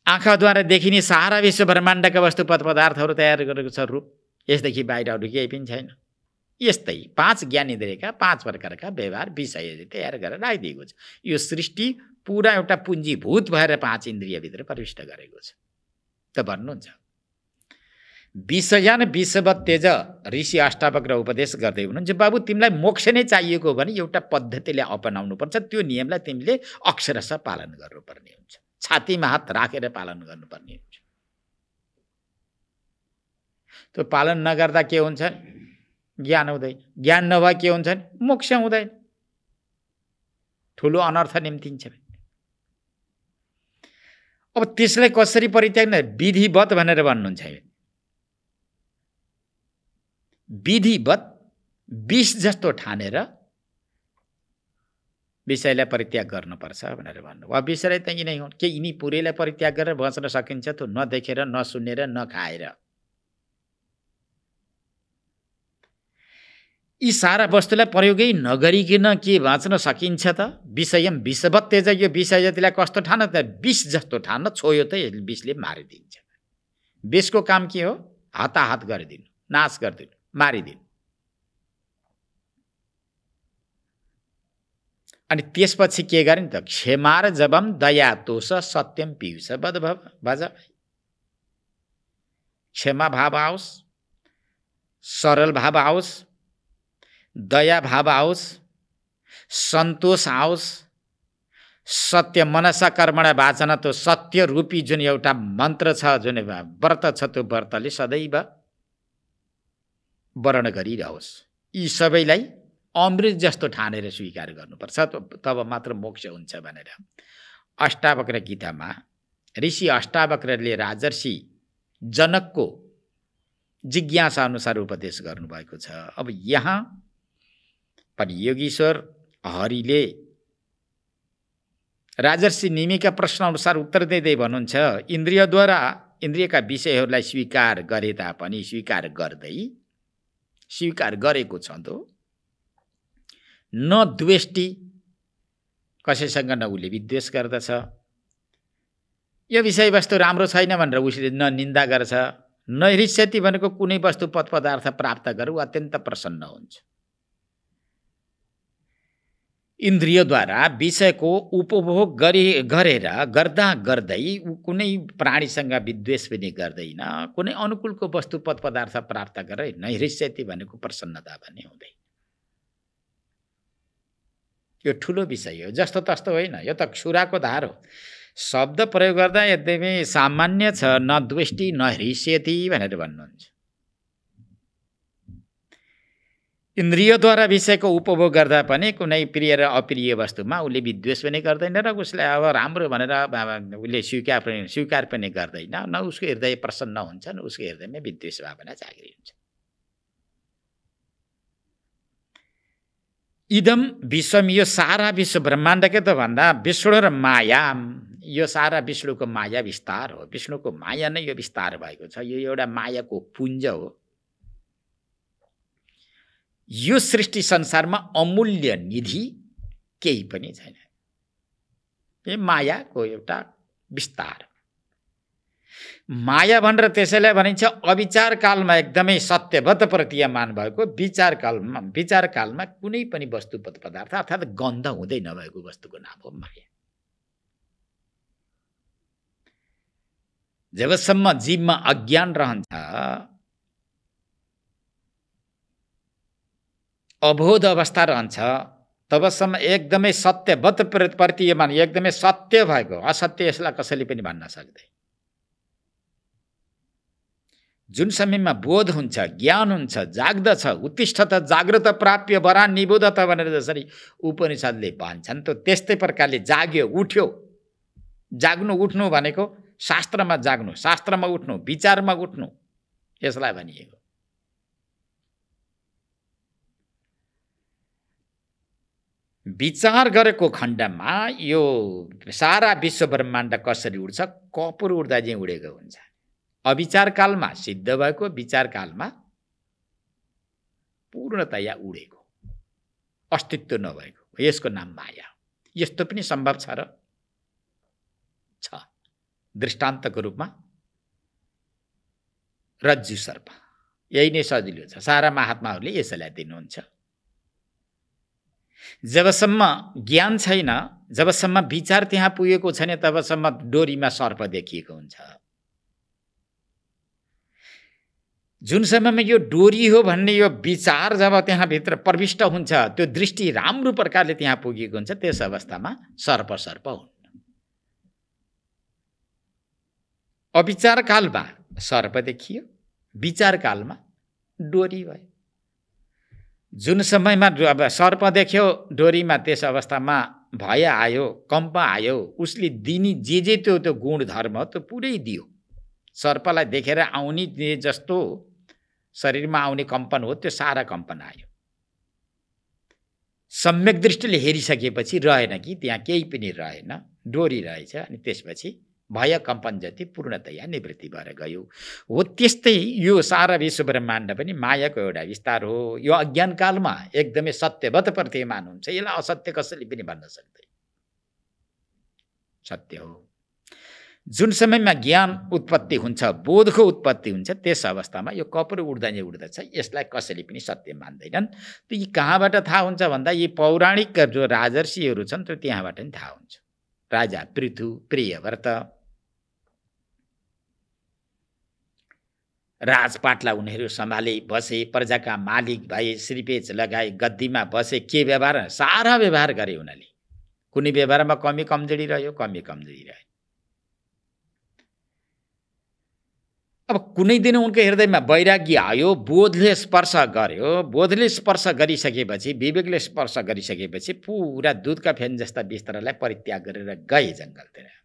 आँखाद्वारा देखिने सारा विश्व ब्रह्माण्डका वस्तु पदार्थहरू तयार गरेको छ रूप। यसदेखि बाहिर अरू केही पनि छैन। यस्तै 5 ज्ञान इन्द्रियका 5 प्रकारका व्यवहार विषय तयार गरेर राखिदिएको छ। यो सृष्टि पुरा एउटा पुञ्जीभूत भएर 5 इन्द्रियभित्र प्रविष्ट गरेको छ। त भन्नुहुन्छ विषयान विषवत् त्यज। ऋषि अष्टावक्र उपदेश गर्दै हुनुहुन्छ, बाबु तिमीलाई मोक्ष नै चाहिएको भने एउटा पद्धतिले अपनाउनु पर्छ। त्यो नियमलाई तिमीले अक्षरशः पालन गर्नुपर्ने हुन्छ। छातीमा हात राखेर पालन गर्नुपर्ने हुन्छ। त्यो पालन नगर्दा के हुन्छ? ज्ञान हुँदैन। ज्ञान नभए के हुन्छ? मोक्ष हुँदैन। ठुलो अनर्थ निम्तिन्छ। अब त्यसलाई कसरी परित्याग्न? विधिवत भनेर भन्नुहुन्छ। विधिवत विष जस्तो ठानेर विषयलाई परित्याग गर्नुपर्छ भनेर भन्नु। अब विषय त यिनै हुन्। के यिनी पुरैलाई परित्याग गरेर बस्न सकिन्छ? त्यो नदेखेर, नसुनेर, नखाएर। यी सारा वस्तुलाई प्रयोगै नगरिकन के बाँच्न सकिन्छ त? विषयम विषवत् त्यज। यो विषय जतिलाई कस्तो ठान त? विष जस्तो ठान छोयो त विषले मारिदिन्छ। विषको काम के हो? हताहत गरिदिनु, नाश गरिदिनु, मारिदिनु। अनि त्यसपछि के गर्ने त? क्षेमार जबम दया तोष सत्यम पीयूष भज। क्षमा भाव आओस्, सरल भाव आओस्, दया भाव आओस्, सन्तोष आओस्, सत्य मनसा कर्मण वाचन, त्यो सत्य रूपी जुन एउटा मन्त्र छ, जुन व्रत छ, त्यो व्रतले सदैव वर्ण गरिरहोस्। यी सबैलाई अमृत जस्तो ठानेर स्वीकार गर्नुपर्छ, तब मात्र मोक्ष हुन्छ भनेर अष्टावक्र गीतामा ऋषि अष्टावक्रले राजर्षि जनकको जिज्ञासा अनुसार उपदेश गर्नुभएको छ। अब यहाँ पनि योगीश्वर हरिले राजर्षि निमिका प्रश्न अनुसार उत्तर दिँदै भन्नुहुन्छ, इन्द्रियद्वारा इन्द्रियका विषयहरूलाई स्वीकार गरे तापनि स्वीकार गरेको छ त न द्वेष्टि, कसैसँग न उसले विद्वेष गर्दछ। यो विषयवस्तु राम्रो छैन भनेर उसले न निन्दा गर्छ, न ईर्ष्यति भनेको कुनै वस्तु पदार्थ प्राप्त गरू अत्यन्त प्रसन्न हुन्छ। इन्द्रियद्वारा विषयको उपभोग गरेर गर्दा गर्दै कुनै प्राणीसँग विद्वेष पनि गर्दैन, कुनै अनुकूलको वस्तु पदार्थ प्राप्त गरे नैर्ष्यति भनेको प्रसन्नता भन्ने हुँदैन। यो ठुलो विषय हो, जस्तो तस्तो होइन। यो त क्षुराको धार हो। शब्द प्रयोग गर्दा यद्यपि सामान्य छ, न द्वेष्टि न हृष्यति भनेर भन्नुहुन्छ। इन्द्रियद्वारा विषयको उपभोग गर्दा पनि कुनै प्रिय र अप्रिय वस्तुमा उसले विद्वेष पनि गर्दैन र उसलाई अब राम्रो भनेर उसले स्वीकार पनि गर्दैन। न उसको हृदय प्रसन्न हुन्छ, न उसको हृदयमा विद्वेष भावना जागृत हुन्छ। इदम विश्वम, यो सारा विश्व ब्रह्माण्डकै त भन्दा विष्णु र माया, यो सारा विष्णुको माया विस्तार हो। विष्णुको माया नै यो विस्तार भएको छ। यो एउटा मायाको पुञ्ज हो। यो सृष्टि संसारमा अमूल्य निधि केही पनि छैन। यो मायाको एउटा विस्तार। माया भनेर त्यसैलाई भनिन्छ अविचार कालमा एकदमै सत्यवत प्रतीयमान भएको विचार कालमा कुनै पनि वस्तु पदार्थ अर्थात् गन्ध हुँदै नभएको वस्तुको नाम हो माया। जबसम्म जीवमा अज्ञान रहन्छ, अबोध अवस्था रहन्छ, तबसम्म एकदमै सत्यवत प्रतीयमान एकदमै सत्य भएको, असत्य यसलाई कसैले पनि भन्न सक्दैन। जुन समयमा बोध हुन्छ, ज्ञान हुन्छ, जाग्दछ, उत्तिष्ठत जागृत प्राप्य वरान् निबोधत भनेर जसरी उपनिषदले भन्छन्, त त्यस्तै प्रकारले जाग्यो, उठ्यो। जाग्नु उठ्नु भनेको शास्त्रमा जाग्नु, शास्त्रमा उठ्नु, विचारमा उठ्नु, यसलाई भनिएको। विचार गरेको खण्डमा यो सारा विश्व ब्रह्माण्ड कसरी उड्छ, कपुर उड्दा चाहिँ उडेको हुन्छ। अविचार कालमा सिद्ध भएको, विचार कालमा पूर्णतया उडेको, अस्तित्व नभएको, यसको नाम माया। यस्तो पनि सम्भव छ र छ। दृष्टान्तको रूपमा रज्जु सर्प, यही नै सजिलो छ। सारा महात्माहरूले यसैलाई दिनुहुन्छ। जबसम्म ज्ञान छैन, जबसम्म विचार त्यहाँ पुगेको छैन, तबसम्म डोरीमा सर्प देखिएको हुन्छ। जुन समयमा यो डोरी हो भन्ने यो विचार जब त्यहाँ भित्र प्रविष्ट हुन्छ, त्यो दृष्टि राम्रो प्रकारले त्यहाँ पुगेको हुन्छ, त्यस अवस्थामा सर्प हुन्। अविचार कालमा सर्प देखियो, विचार कालमा डोरी भयो। जुन समयमा अब सर्प देख्यो डोरीमा, त्यस अवस्थामा भय आयो, कम्प आयो, उसले दिने जे त्यो गुण धर्म त्यो पुरै दियो। सर्पलाई देखेर आउने जस्तो शरीरमा आउने कम्पन हो, त्यो सारा कम्पन आयो। सम्यक दृष्टिले हेरिसकेपछि रहेन कि त्यहाँ केही पनि रहेन, डोरी रहेछ। अनि त्यसपछि भय कम्पन जति पूर्णतया निवृत्ति भएर गयो। हो त्यस्तै यो सारा विश्व ब्रह्माण्ड पनि मायाको एउटा विस्तार हो। यो अज्ञान कालमा एकदमै सत्यवत प्रतीयमान हुन्छ, यसलाई असत्य कसैले पनि भन्न सक्दैन, सत्य हो। जुन समयमा ज्ञान उत्पत्ति हुन्छ, बोधको उत्पत्ति हुन्छ, त्यस अवस्थामा यो कपुर उड्दा नै उड्दछ, यसलाई कसैले पनि सत्य मान्दैनन्। त यी कहाँबाट थाहा हुन्छ भन्दा यी पौराणिक जो राजर्षिहरू छन् त्यो त्यहाँबाट नि थाहा हुन्छ। राजा पृथु, प्रियव्रत, राजपाटलाई उनीहरू सम्हाले बसे, प्रजाका मालिक भए, श्रीपेच लगाए, गद्दीमा बसे। के व्यवहार? सारा व्यवहार गरे उनीहरूले। कुनै व्यवहारमा कमी कमजोरी रह्यो, कमी कमजोरी रह्यो। अब कुनै दिन उनको हृदयमा वैराग्य आयो, बोधले स्पर्श गर्यो। बोधले स्पर्श गरिसकेपछि, विवेकले स्पर्श गरिसकेपछि पुरा दुधका फेन जस्ता बिस्तरालाई परित्याग गरेर गए जङ्गलतिर।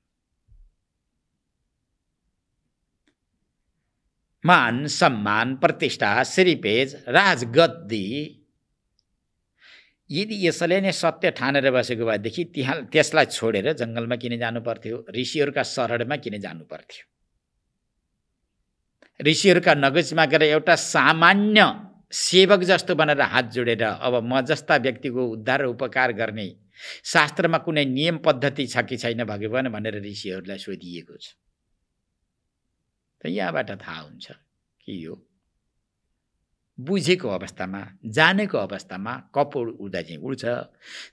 मान, सम्मान, प्रतिष्ठा, श्रीपेज, राजगद्दी, यदि यसले नै सत्य ठानेर बसेको भएदेखि त्यसलाई छोडेर जङ्गलमा किन जानु पर्थ्यो? ऋषिहरूका शरणमा किन जानु पर्थ्यो? ऋषिहरूका नगजमा गएर एउटा सामान्य सेवक जस्तो बनेर हात जोडेर अब म जस्ता व्यक्तिको उद्धार र उपकार गर्ने शास्त्रमा कुनै नियम पद्धति छ कि छैन भगवान भनेर ऋषिहरूलाई सोधिएको छ। त यहाँबाट थाहा हुन्छ कि यो बुझेको अवस्थामा, जानेको अवस्थामा कपुर उड्दा चाहिँ उड्छ।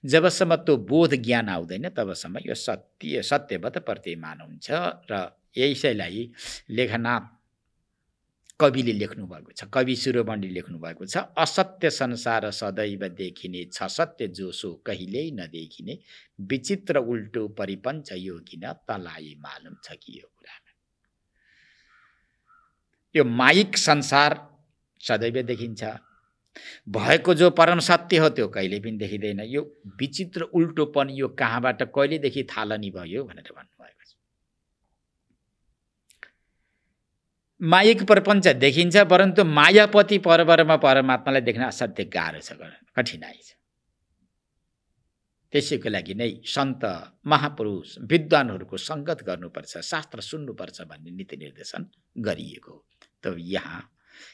जबसम्म त्यो बोध ज्ञान आउँदैन तबसम्म यो सत्यवत प्रतीयमान हुन्छ। र यसैलाई लेखनाथ कविले लेख्नु भएको छ, कवि शिरोमणि लेख्नु भएको छ। असत्य संसार सदैव देखिने छ, सत्य जोसो कहिल्यै नदेखिने, विचित्र उल्टो परिपञ्च यो किन तलाई मालुम छ कि यो कुरामा। यो माइक संसार सदैव देखिन्छ, भएको जो परम सत्य हो त्यो कहिले पनि देखिँदैन। यो विचित्र उल्टोपन यो कहाँबाट कहिलेदेखि थालनी भयो भनेर भन्नुभएको छ। माइक प्रपञ्च देखिन्छ, परन्तु मायापति परब्रह्म परमात्मालाई देख्न असाध्य गाह्रो छ, कठिनाइ छ। त्यसैको लागि नै सन्त महापुरुष विद्वानहरूको सङ्गत गर्नुपर्छ, शास्त्र सुन्नुपर्छ भन्ने नीति निर्देशन गरिएको। त यहाँ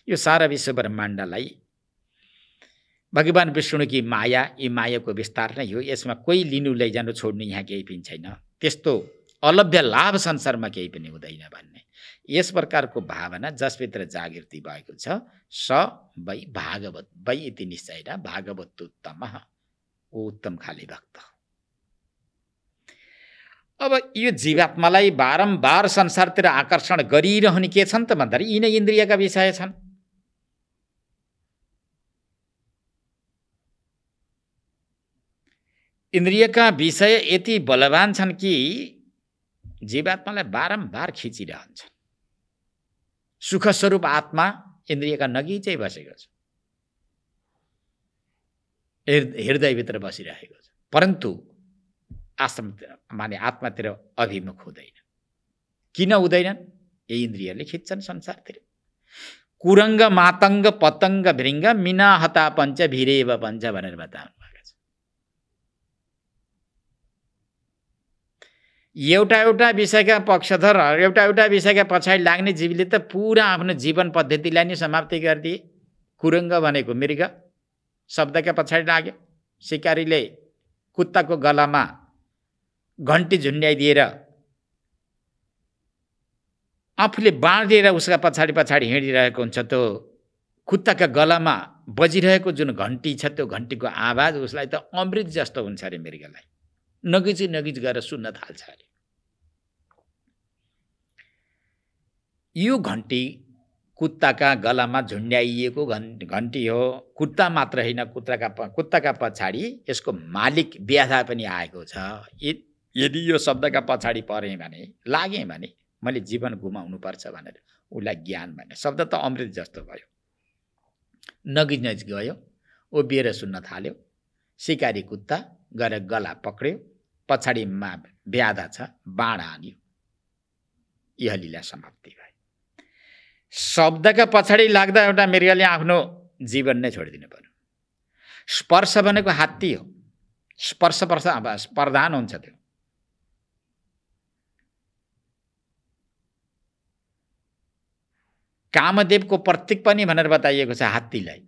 यो सारा विश्व ब्रह्माण्डलाई भगवान विष्णु की माया, यी मायाको विस्तार नै हो। यसमा कोही लिनु लैजानु छोड्नु यहाँ केही पनि छैन। त्यस्तो अलभ्य लाभ संसारमा केही पनि हुँदैन भन्ने यस प्रकारको भावना जसभित्र जागृति भएको छ स वै भागवत वै इति निश्चयेन भागवतोत्तमः, ऊ उत्तम खाले भक्त हो। अब यो जीवात्मालाई बारम्बार संसारतिर आकर्षण गरिरहने के छन् त भन्दा यिनै इन्द्रियका विषय छन्। इन्द्रियका विषय यति बलवान छन् कि जीवात्मालाई बारम्बार खिचिरहन्छन्। सुखस्वरूप आत्मा इन्द्रियका नगिचै बसेको छ, हृदयभित्र बसिरहेको छ, परन्तु आत्मातिर अभिमुख हुँदैन। किन हुँदैनन्? यही इन्द्रियले खिच्छन् संसारतिर। कुरङ्ग मातङ्ग पतङ्ग भृङ्ग मिना हता पञ्च भिरेव पञ्च भनेर बताउनु भएको छ। एउटा विषयका पक्षधर, एउटा विषयका पछाडि लाग्ने जीवले त पुरा आफ्नो जीवन पद्धतिलाई नै समाप्ति गरिदिए। कुरङ्ग भनेको मृग शब्दका पछाडि लाग्यो। सिकारीले कुत्ताको गलामा घन्टी झुन्ड्याइदिएर आफूले बाँडिएर उसका पछाडि हिँडिरहेको हुन्छ। त्यो कुत्ताका गलामा बजिरहेको जुन घन्टी छ त्यो घन्टीको आवाज उसलाई त अमृत जस्तो हुन्छ अरे मृगलाई। नगिच गएर सुन्न थाल्छ अरे। यो घन्टी कुत्ताका गलामा झुन्ड्याइएको घन्टी हो। कुत्ता मात्र होइन, कुत्ताका पछाडि यसको मालिक व्याधा पनि आएको छ। यदि यो शब्दका पछाडि परेँ भने, लागेँ भने मैले जीवन गुमाउनुपर्छ भनेर उसलाई ज्ञान भने शब्द त अमृत जस्तो भयो। नगिच गयो, उभिएर सुन्न थाल्यो। सिकारी कुत्ता गएर गला पक्र्यो, पछाडिमा व्याधा छ, बाण हान्यो। यह लीला समाप्ति भयो। शब्दका पछाडि लाग्दा एउटा मृगले आफ्नो जीवन नै छोडिदिनु पर्यो। स्पर्श भनेको हात्ती हो। स्पर्श प्रधान हुन्छ त्यो। कामदेवको प्रतीक पनि भनेर बताइएको छ हात्तीलाई।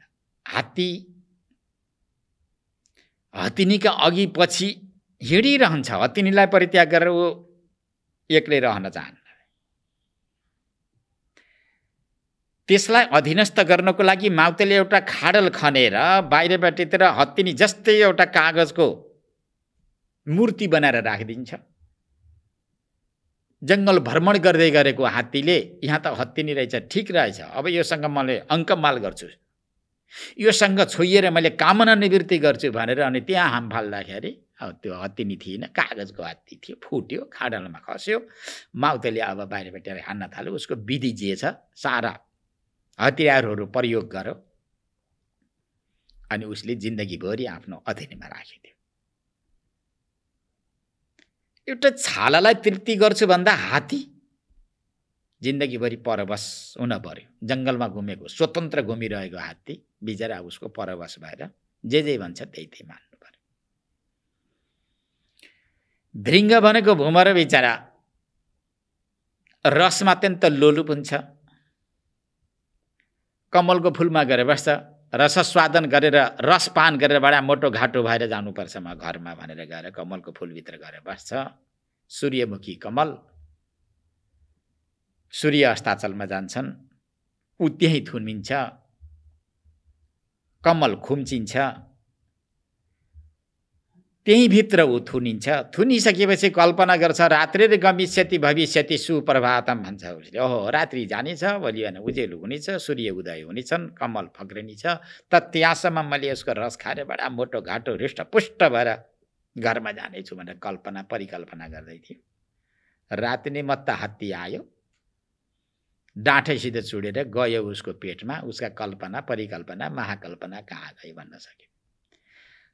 हतिनीका अघि पछि हिँडिरहन्छ। हतिनीलाई परित्याग गरेर ऊ एक्लै रहन चाहन्न। त्यसलाई अधीनस्थ गर्नको लागि माउतेले एउटा खाडल खनेर बाहिरबाटतिर हत्तिनी जस्तै एउटा कागजको मूर्ति बनाएर राखिदिन्छ। जङ्गल भ्रमण गर्दै गरेको हात्तीले यहाँ त हत्तिनी रहेछ, ठिक रहेछ, अब योसँग मैले अङ्कमाल गर्छु, योसँग छोइएर मैले कामना निवृत्ति गर्छु भनेर अनि त्यहाँ हाम फाल्दाखेरि अब त्यो हत्तिनी थिएन, कागजको हात्ती थियो। फुट्यो, खाडलमा खस्यो। माउतेले अब बाहिरबाट हान्न थाल्यो। उसको विधि जे छ सारा हतियारहरू प्रयोग गर्यो अनि उसले जिन्दगीभरि आफ्नो अधीनमा राखिदियो। एउटा छालालाई तृप्ति गर्छु भन्दा हात्ती जिन्दगीभरि परवश हुन पर्यो। जङ्गलमा घुमेको, स्वतन्त्र घुमिरहेको हात्ती बिचरा उसको परवश भएर जे भन्छ त्यही मान्नु पर्यो। भृङ्ग भनेको भुमर बिचरा रसमा अत्यन्त लोलुप हुन्छ। कमलको फुलमा गएर बस्छ, रसस्वादन गरेर रसपान गरेर बडा मोटो घाटो भएर जानुपर्छ म घरमा भनेर गएर कमलको फुलभित्र गएर बस्छ। सूर्यमुखी कमल सूर्य अस्ताचलमा जान्छन्, ऊ त्यहीँ थुनिन्छ, कमल खुम्चिन्छ, त्यही भित्र ऊ थुनिन्छ। थुनिसकेपछि कल्पना गर्छ रात्रि गमिष्यति भविष्यति सुप्रभातम भन्छ उसले। ओहो, रात्रि जानेछ, भोलि बिहान उजेलो हुनेछ, सूर्य उदय हुनेछन्, कमल फक्रिनेछ। त त्यहाँसम्म मैले यसको रस खाएर बडा मोटो घाटो हृष्टपुष्ट भएर घरमा जानेछु भनेर परिकल्पना गर्दै थियो। राति नै मत्त हात्ती आयो, डाँठैसित चुडेर गयो उसको पेटमा। उसका कल्पना परिकल्पना महाकल्पना कहाँ गई भन्न सक्यो।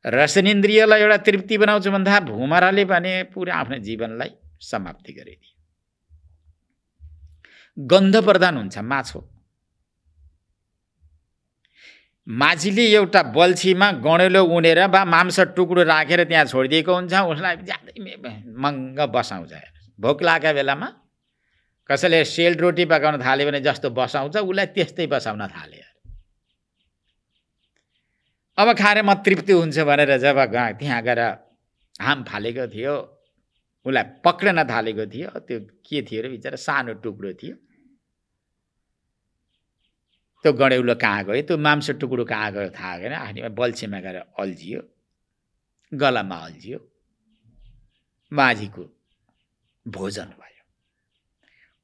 रसनेन्द्रियलाई एउटा तृप्ति बनाउँछु भन्दा भुमराले भने पुरा आफ्नो जीवनलाई समाप्ति गरिदियो। गन्ध प्रधान हुन्छ माछो। माझीले एउटा बल्छीमा गँडेलो उनेर वा मांस टुक्रो राखेर त्यहाँ छोडिदिएको हुन्छ। उसलाई ज्यादै मङ्ग बसाउँछ। भोक लागेको बेलामा कसैले सेलरोटी पकाउन थाल्यो भने जस्तो बसाउँछ, उसलाई त्यस्तै बसाउन थाल्यो। अब खाएर म तृप्ति हुन्छ भनेर जब त्यहाँ गएर हाम फालेको थियो, उसलाई पक्रन थालेको थियो। त्यो के थियो र बिचरा सानो टुक्रो थियो। त्यो गडेउलो कहाँ गयो, त्यो माम्सो टुक्रो कहाँ गयो थाहा भएन, आखिरमा बल्छीमा गएर अल्झियो, गलामा अल्झियो, माझीको भोजन भयो।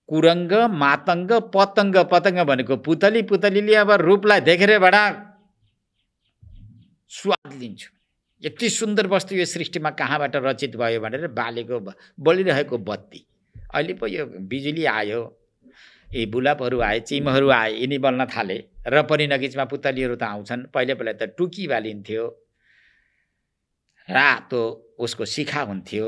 कुरङ्ग मातङ्ग पतङ्ग, पतङ्ग भनेको पुतली, पुतलीले अब रूपलाई देखेर बडा स्वाद लिन्छु, यति सुन्दर वस्तु यो सृष्टिमा कहाँबाट रचित भयो भनेर बालेको बलिरहेको बत्ती, अहिले पो यो बिजुली आयो, यी बुलापहरू आए, चिमहरू आए, यिनी बल्न थाले र पनि नगिचमा पुतलीहरू त आउँछन्। पहिले पहिले त टुकी बालिन्थ्यो, रातो उसको शिखा हुन्थ्यो।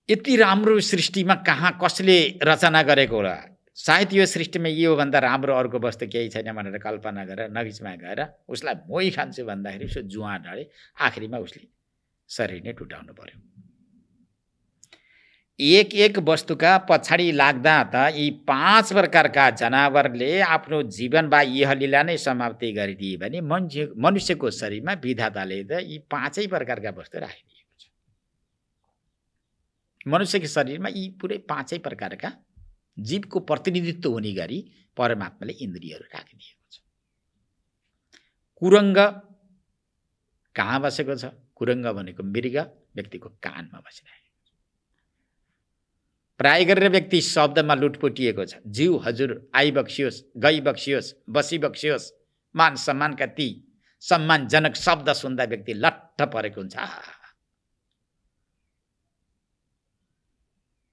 यति राम्रो सृष्टिमा कहाँ कसले रचना गरेको होला, सायद यो सृष्टिमा यो भन्दा राम्रो अर्को वस्तु केही छैन भनेर कल्पना गरेर नगिचमा गएर उसलाई मोही खान्छु भन्दाखेरि उसो जुवा ढले, आखिरीमा उसले शरीर नै टुटाउनु पर्यो। एक एक वस्तुका पछाडि लाग्दा त यी 5 प्रकारका जनावरले आफ्नो जीवन वा इहलीला नै समाप्ति गरिदिए भने मनुष्यको शरीरमा विधाताले त यी 5 प्रकारका वस्तु राखिदिएको छ। मनुष्यको शरीरमा यी पुरै 5 प्रकारका जीवको प्रतिनिधित्व हुने गरी परमात्माले इन्द्रियहरू राखिदिएको छ। कुरङ्ग कहाँ बसेको छ? कुरङ्ग भनेको मृग व्यक्तिको कानमा बसिरहेको छ। प्राय गरेर व्यक्ति शब्दमा लुटपुटिएको छ। जीव हजुर आइबक्सियोस्, गइबक्सियोस्, बसिबक्सियोस्, मान सम्मानका ती सम्मानजनक शब्द सुन्दा व्यक्ति लट्ठ परेको हुन्छ।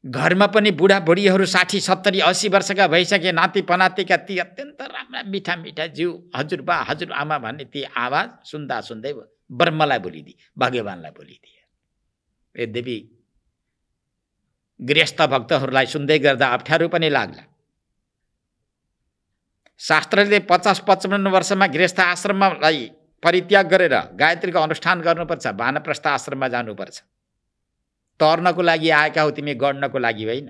घरमा पनि बुढाबुढीहरू 60, 70, 80 वर्षका भइसके नाति पनातिका ती अत्यन्त राम्रा मिठा मिठा जीव हजुरबा हजुरआमा भन्ने ती आवाज सुन्दा सुन्दै ब्रह्मलाई बोलिदिए, भगवानलाई बोलिदिए। यद्यपि गृहस्थ भक्तहरूलाई सुन्दै गर्दा अप्ठ्यारो पनि लाग्ला। शास्त्रले 50-55 वर्षमा गृहस्थ आश्रमलाई परित्याग गरेर गायत्रीको अनुष्ठान गर्नुपर्छ, वानप्रस्थ आश्रममा जानुपर्छ। तर्नको लागि आएका हो तिमी, गड्नको लागि होइन।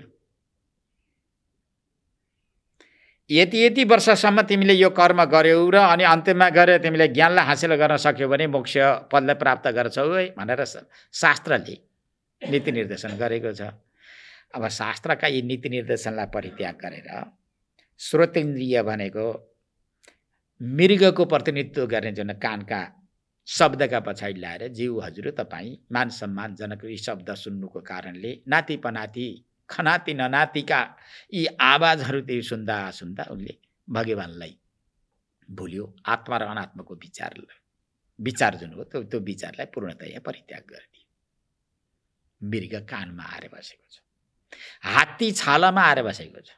यति वर्षसम्म तिमीले यो कर्म गर्यौ र अनि अन्त्यमा गएर तिमीले ज्ञानलाई हासिल गर्न सक्यौ भने मोक्ष पदलाई प्राप्त गर्छौ है भनेर शास्त्रले नीति निर्देशन गरेको छ। अब शास्त्रका यी नीति निर्देशनलाई परित्याग गरेर श्रोतेन्द्रिय भनेको मृगको प्रतिनिधित्व गर्ने जुन कानका शब्दका पछाडि ल्याएर जीव हजुर तपाईँ मान सम्मानजनक यी शब्द सुन्नुको कारणले नाति पनाति खनाति ननातिका यी आवाजहरू त्यो सुन्दा सुन्दा उनले भगवानलाई भुल्यो। आत्मा र अनात्माको विचार जुन हो त्यो विचारलाई पूर्णतया परित्याग गरिदियो। मृग कानमा आएर बसेको छ, हात्ती छालामा आएर बसेको छ।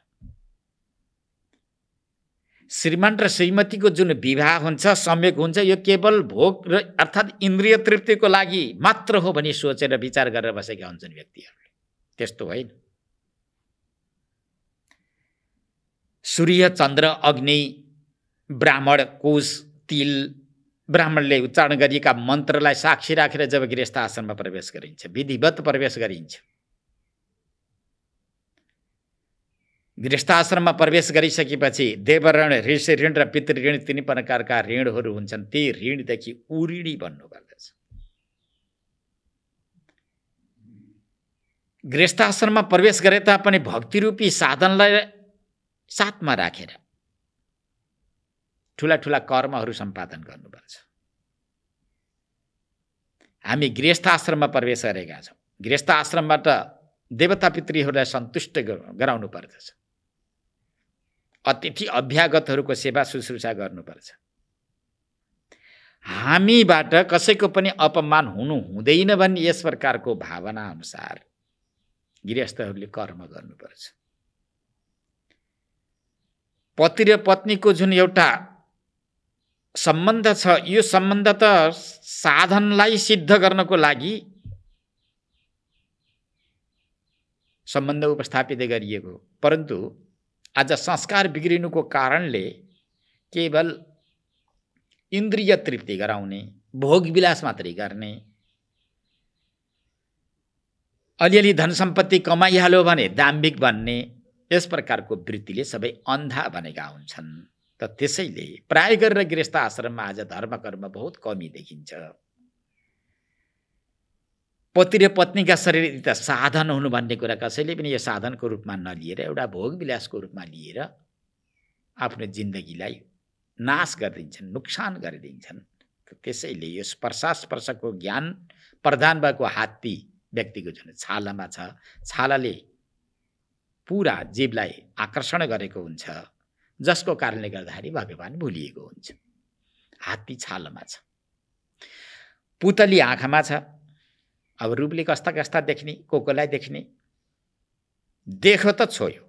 श्रीमान र श्रीमतीको जुन विवाह हुन्छ, सम्यक हुन्छ, यो केवल भोग र अर्थात् इन्द्रिय तृप्तिको लागि मात्र हो भनी सोचेर विचार गरेर बसेका हुन्छन् व्यक्तिहरूले। त्यस्तो होइन। सूर्य, चन्द्र, अग्नि, ब्राह्मण, कोश, तिल, ब्राह्मणले उच्चारण गरिएका मन्त्रलाई साक्षी राखेर जब गृहस्थ आश्रममा प्रवेश गरिन्छ, विधिवत प्रवेश गरिन्छ। गृहस्थ आश्रममा प्रवेश गरिसकेपछि देवऋण, ऋषि ऋण र पितृऋण 3 प्रकारका ऋणहरू हुन्छन्। ती ऋणदेखि उऋणी बन्नु पर्दछ। गृहस्थ आश्रममा प्रवेश गरे तापनि भक्तिरूपी साधनलाई साथमा राखेर ठुला ठुला कर्महरू सम्पादन गर्नुपर्छ। हामी गृहस्थ आश्रममा प्रवेश गरेका छौँ। गृहस्थ आश्रमबाट देवता पितृहरूलाई सन्तुष्ट गराउनु पर्दछ। अतिथि अभ्यागतहरूको सेवा शुश्रूषा गर्नुपर्छ। हामीबाट कसैको पनि अपमान हुनु हुँदैन भन्ने यस प्रकारको भावना अनुसार गृहस्थहरूले कर्म गर्नुपर्छ। पति र पत्नीको जुन एउटा सम्बन्ध छ, यो सम्बन्ध त साधनलाई सिद्ध गर्नको लागि सम्बन्ध उपस्थापित गरिएको, परन्तु आज संस्कार बिग्रिनुको कारणले केवल इन्द्रिय तृप्ति गराउने, भोग विलास मात्रै गर्ने, अलिअलि धन सम्पत्ति कमाइहाल्यो भने दाम्भिक बन्ने, यस प्रकारको वृत्तिले सबै अन्धा बनेका हुन्छन्। त त्यसैले प्राय गरेर गृहस्थ आश्रममा आज धर्म कर्म बहुत कमी देखिन्छ। पति र पत्नीका शरीर त साधन हुनु भन्ने कुरा कसैले पनि यो साधनको रूपमा नलिएर एउटा भोग विलासको रूपमा लिएर आफ्नो जिन्दगीलाई नाश गरिदिन्छन्, नोक्सान गरिदिन्छन्। त्यसैले यो स्पर्शको ज्ञान प्रदान भएको हात्ती व्यक्तिको जुन छालामा छ, छालाले पुरा जीवलाई आकर्षण गरेको हुन्छ, जसको कारणले गर्दाखेरि भगवान भुलिएको हुन्छ। हात्ती छालामा छ, पुतली आँखामा छ। अब रूपले कस्ता कस्ता देख्ने, कोलाई देख्ने, देखो त छोयो।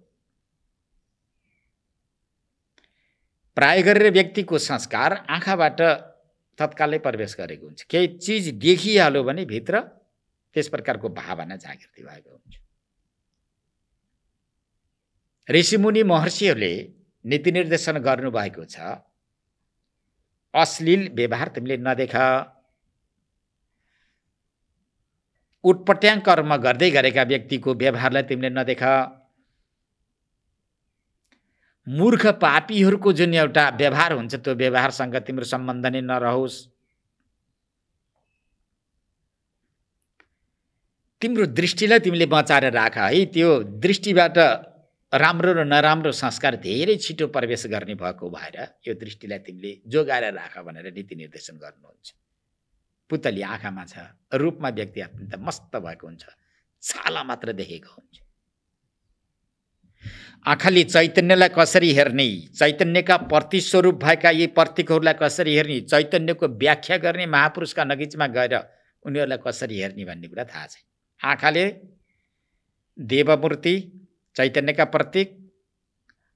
प्राय गरेर व्यक्तिको संस्कार आँखाबाट तत्कालै प्रवेश गरेको हुन्छ। केही चिज देखिहाल्यो भने भित्र त्यस प्रकारको भावना जागृति भएको हुन्छ। ऋषिमुनि महर्षिहरूले नीति निर्देशन गर्नुभएको छ, अश्लील व्यवहार तिमीले नदेख, उटपट्याङ कर्म गर्दै गरेका व्यक्तिको व्यवहारलाई तिमीले नदेख, मूर्ख पापीहरूको जुन एउटा व्यवहार हुन्छ त्यो व्यवहारसँग तिम्रो सम्बन्ध नै नरहोस्। तिम्रो दृष्टिलाई तिमीले बचाएर राख है। त्यो दृष्टिबाट राम्रो र नराम्रो संस्कार धेरै छिटो प्रवेश गर्ने भएको भएर यो दृष्टिलाई तिमीले जोगाएर राख भनेर नीति निर्देशन गर्नुहुन्छ। पुतली आँखामा छ, रूपमा व्यक्ति अत्यन्त मस्त भएको हुन्छ, छाला मात्र देखेको हुन्छ। आँखाले चैतन्यलाई कसरी हेर्ने, चैतन्यका प्रतिस्वरूप भएका यी प्रतीकहरूलाई कसरी हेर्ने, चैतन्यको व्याख्या गर्ने महापुरुषका नजिकमा गएर उनीहरूलाई कसरी हेर्ने भन्ने कुरा थाहा छैन। आँखाले देवमूर्ति, चैतन्यका प्रतीक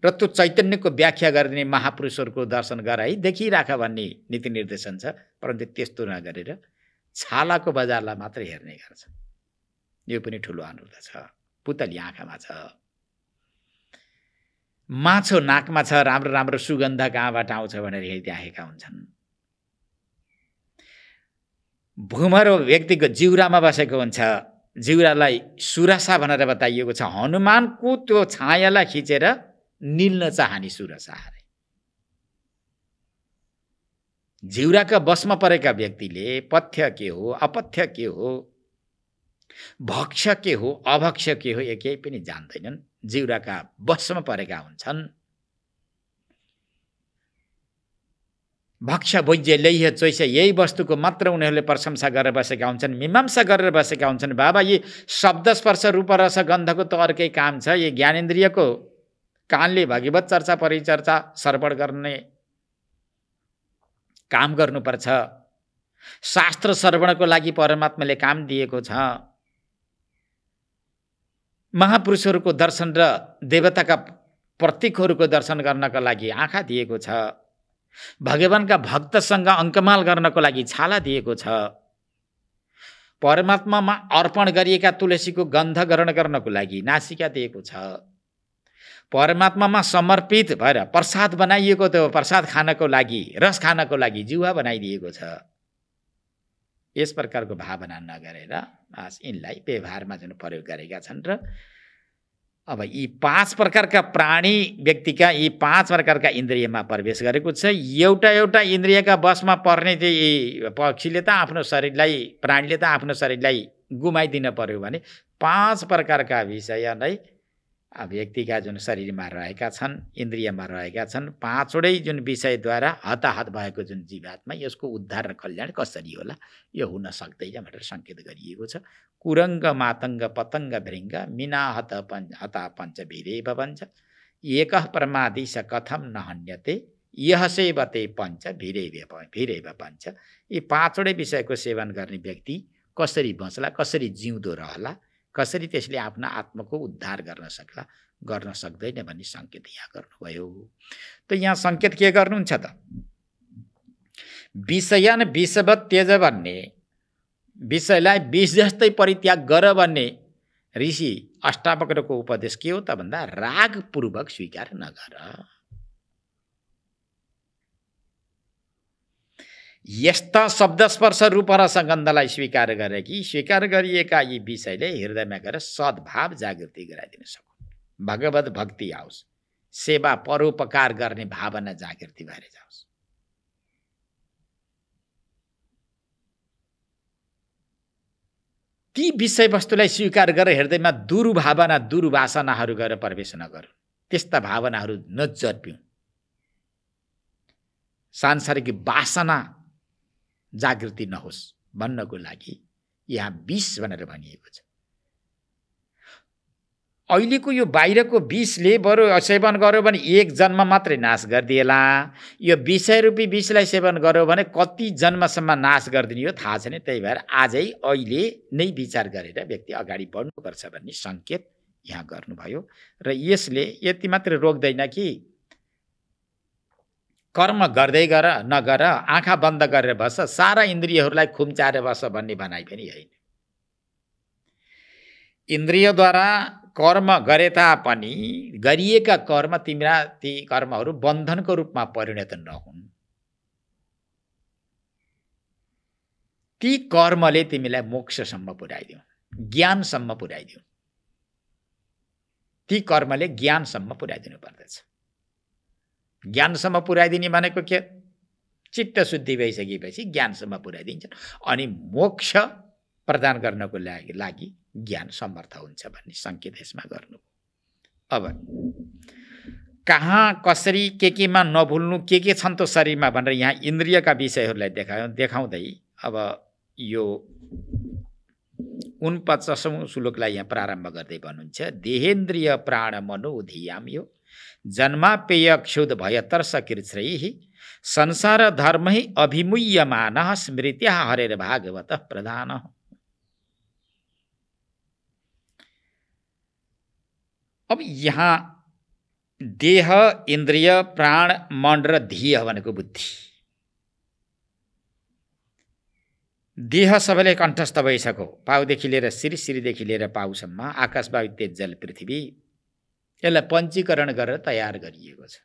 र त्यो चैतन्यको व्याख्या गर्ने महापुरुषहरूको दर्शन गर है, देखिराख भन्ने नीति निर्देशन छ। परन्तु त्यस्तो नगरेर छालाको बजारलाई मात्रै हेर्ने गर्छ। यो पनि ठुलो अनुरोध छ। पुतली आँखामा छ, माछो नाकमा छ, राम्रो राम्रो सुगन्ध कहाँबाट आउँछ भनेर हेरिराखेका हुन्छन्। भुमरो व्यक्तिको जिउरामा बसेको हुन्छ, जिउरालाई सुरसा भनेर बताइएको छ। हनुमानको त्यो छायालाई खिचेर निल्न चाहने सुरसा अरे। जिउराका बसमा परेका व्यक्तिले पथ्य के हो, अपथ्य के हो, भक्ष्य के हो, अभक्ष्य के हो, यो केही पनि जान्दैनन्। जिउराका बसमा परेका हुन्छन्। भक्ष्य भोज्य लैह चोइस यही वस्तुको मात्र उनीहरूले प्रशंसा गरेर बसेका हुन्छन्, मीमांसा गरेर बसेका हुन्छन्। बाबा यी शब्द स्पर्श रूप रस गन्धको त अर्कै काम छ। यो ज्ञानेन्द्रियको कानले भगवत चर्चा परिचर्चा श्रवण गर्ने काम गर्नुपर्छ। शास्त्र श्रवणको लागि परमात्माले काम दिएको छ। महापुरुषहरूको दर्शन र देवताका प्रतीकहरूको दर्शन गर्नका लागि आँखा दिएको छ। भगवानका भक्तसँग अङ्कमाल गर्नको लागि छाला दिएको छ। परमात्मामा अर्पण गरिएका तुलसीको गन्ध ग्रहण गर्नको लागि नासिका दिएको छ। परमात्मामा समर्पित भएर प्रसाद बनाइएको त्यो प्रसाद खानको लागि, रस खानको लागि जिह्वा बनाइदिएको छ। यस प्रकारको भावना नगरेर यिनलाई व्यवहारमा जुन प्रयोग गरेका छन्। र अब यी 5 प्रकारका प्राणी व्यक्तिका यी 5 प्रकारका इन्द्रियमा प्रवेश गरेको छ। एउटा एउटा इन्द्रियका वशमा पर्ने चाहिँ पक्षीले त आफ्नो शरीरलाई, प्राणीले त आफ्नो शरीरलाई गुमाइदिन पर्यो भने 5 प्रकारका विषय नै व्यक्तिका जुन शरीरमा रहेका छन्, इन्द्रियमा रहेका छन्, 5वटै जुन विषयद्वारा हताहत भएको जुन जीवात्मा, यसको उद्धार र कल्याण कसरी होला, यो हुन सक्दैन भनेर सङ्केत गरिएको छ। कुरङ्ग मातङ्ग पतङ्ग भृङ्ग मिना हता पञ्च भिरेव पञ्च एकः प्रमादिश कथम न हन्यते यह सेवते पञ्च भिरेव पञ्च। यी 5वटै विषयको सेवन गर्ने व्यक्ति कसरी बच्ला, कसरी जिउँदो रहला, कसरी त्यसले आफ्नो आत्माको उद्धार गर्न सक्ला, गर्न सक्दैन भन्ने सङ्केत यहाँ गर्नुभयो। त यहाँ सङ्केत के गर्नुहुन्छ त? विषयन विषवत त्यज भन्ने, विषयलाई विष जस्तै परित्याग गर भन्ने ऋषि अष्टावक्रको उपदेश के हो त भन्दा रागपूर्वक स्वीकार नगर। यस्ता शब्द स्पर्श रूप रस गन्धलाई स्वीकार गरे कि स्वीकार गरिएका यी विषयले हृदयमा गएर सद्भाव जागृति गराइदिन सकुन्, भगवत भक्ति आओस्, सेवा परोपकार गर्ने भावना जागृति भएर जाओस्। ती विषयवस्तुलाई स्वीकार गरेर हृदयमा दुर्भावना दुर्वासनाहरू गरेर प्रवेश नगरौँ, त्यस्ता भावनाहरू नजन्मिउँ। सांसारिक वासना जागृति नहोस् भन्नको लागि यहाँ विष भनेर भनिएको छ। अहिलेको यो बाहिरको विषले बरु सेवन गर्यो भने एक जन्म मात्रै नाश गरिदिएला, यो विषयरूपी विषलाई सेवन गर्यो भने कति जन्मसम्म नाश गरिदिने हो थाहा छैन। त्यही भएर आजै अहिले नै विचार गरेर व्यक्ति अगाडि बढ्नुपर्छ भन्ने सङ्केत यहाँ गर्नुभयो। र यसले यति मात्र रोक्दैन कि कर्म गर्दै गर नगर, आँखा बन्द गरेर बस, सारा इन्द्रियहरूलाई खुम्चाएर बस भन्ने भनाइ पनि होइन। इन्द्रियद्वारा कर्म गरे तापनि गरिएका कर्म तिम्रा ती कर्महरू बन्धनको रूपमा परिणत नहुन्। ती कर्मले तिमीलाई मोक्षसम्म पुर्याइदियो, ज्ञानसम्म पुर्याइदियो। ती कर्मले ज्ञानसम्म पुर्याइदिनु पर्दछ। ज्ञानसम्म पुर्याइदिने भनेको के? चित्त शुद्धि भइसकेपछि ज्ञानसम्म पुर्याइदिन्छ अनि मोक्ष प्रदान गर्नको लागि ज्ञान समर्थ हुन्छ भन्ने सङ्केत यसमा गर्नु। अब कहाँ कसरी केमा नभुल्नु, के छन् त शरीरमा भनेर यहाँ इन्द्रियका विषयहरूलाई देखाउँदै अब यो 49औं श्लोकलाई यहाँ प्रारम्भ गर्दै भन्नुहुन्छ, देहेन्द्रिय प्राण मनो धियाम यो जन्मापेय क्षुद भयतर्ष कृच्छ्रैः संसार धर्म ही अभिमुह्यमान स्मृत्या हरेर भागवत प्रधान। अब यहाँ देह, इन्द्रिय, प्राण, मन र धिय भनेको बुद्धि। देह सबैले कण्ठस्थ भइसक्यो, पाउदेखि लिएर सिरदेखि लिएर पाउसम्म, आकाश वायु तेज जल पृथ्वी, यसलाई पञ्चीकरण गरेर तयार गरिएको छ।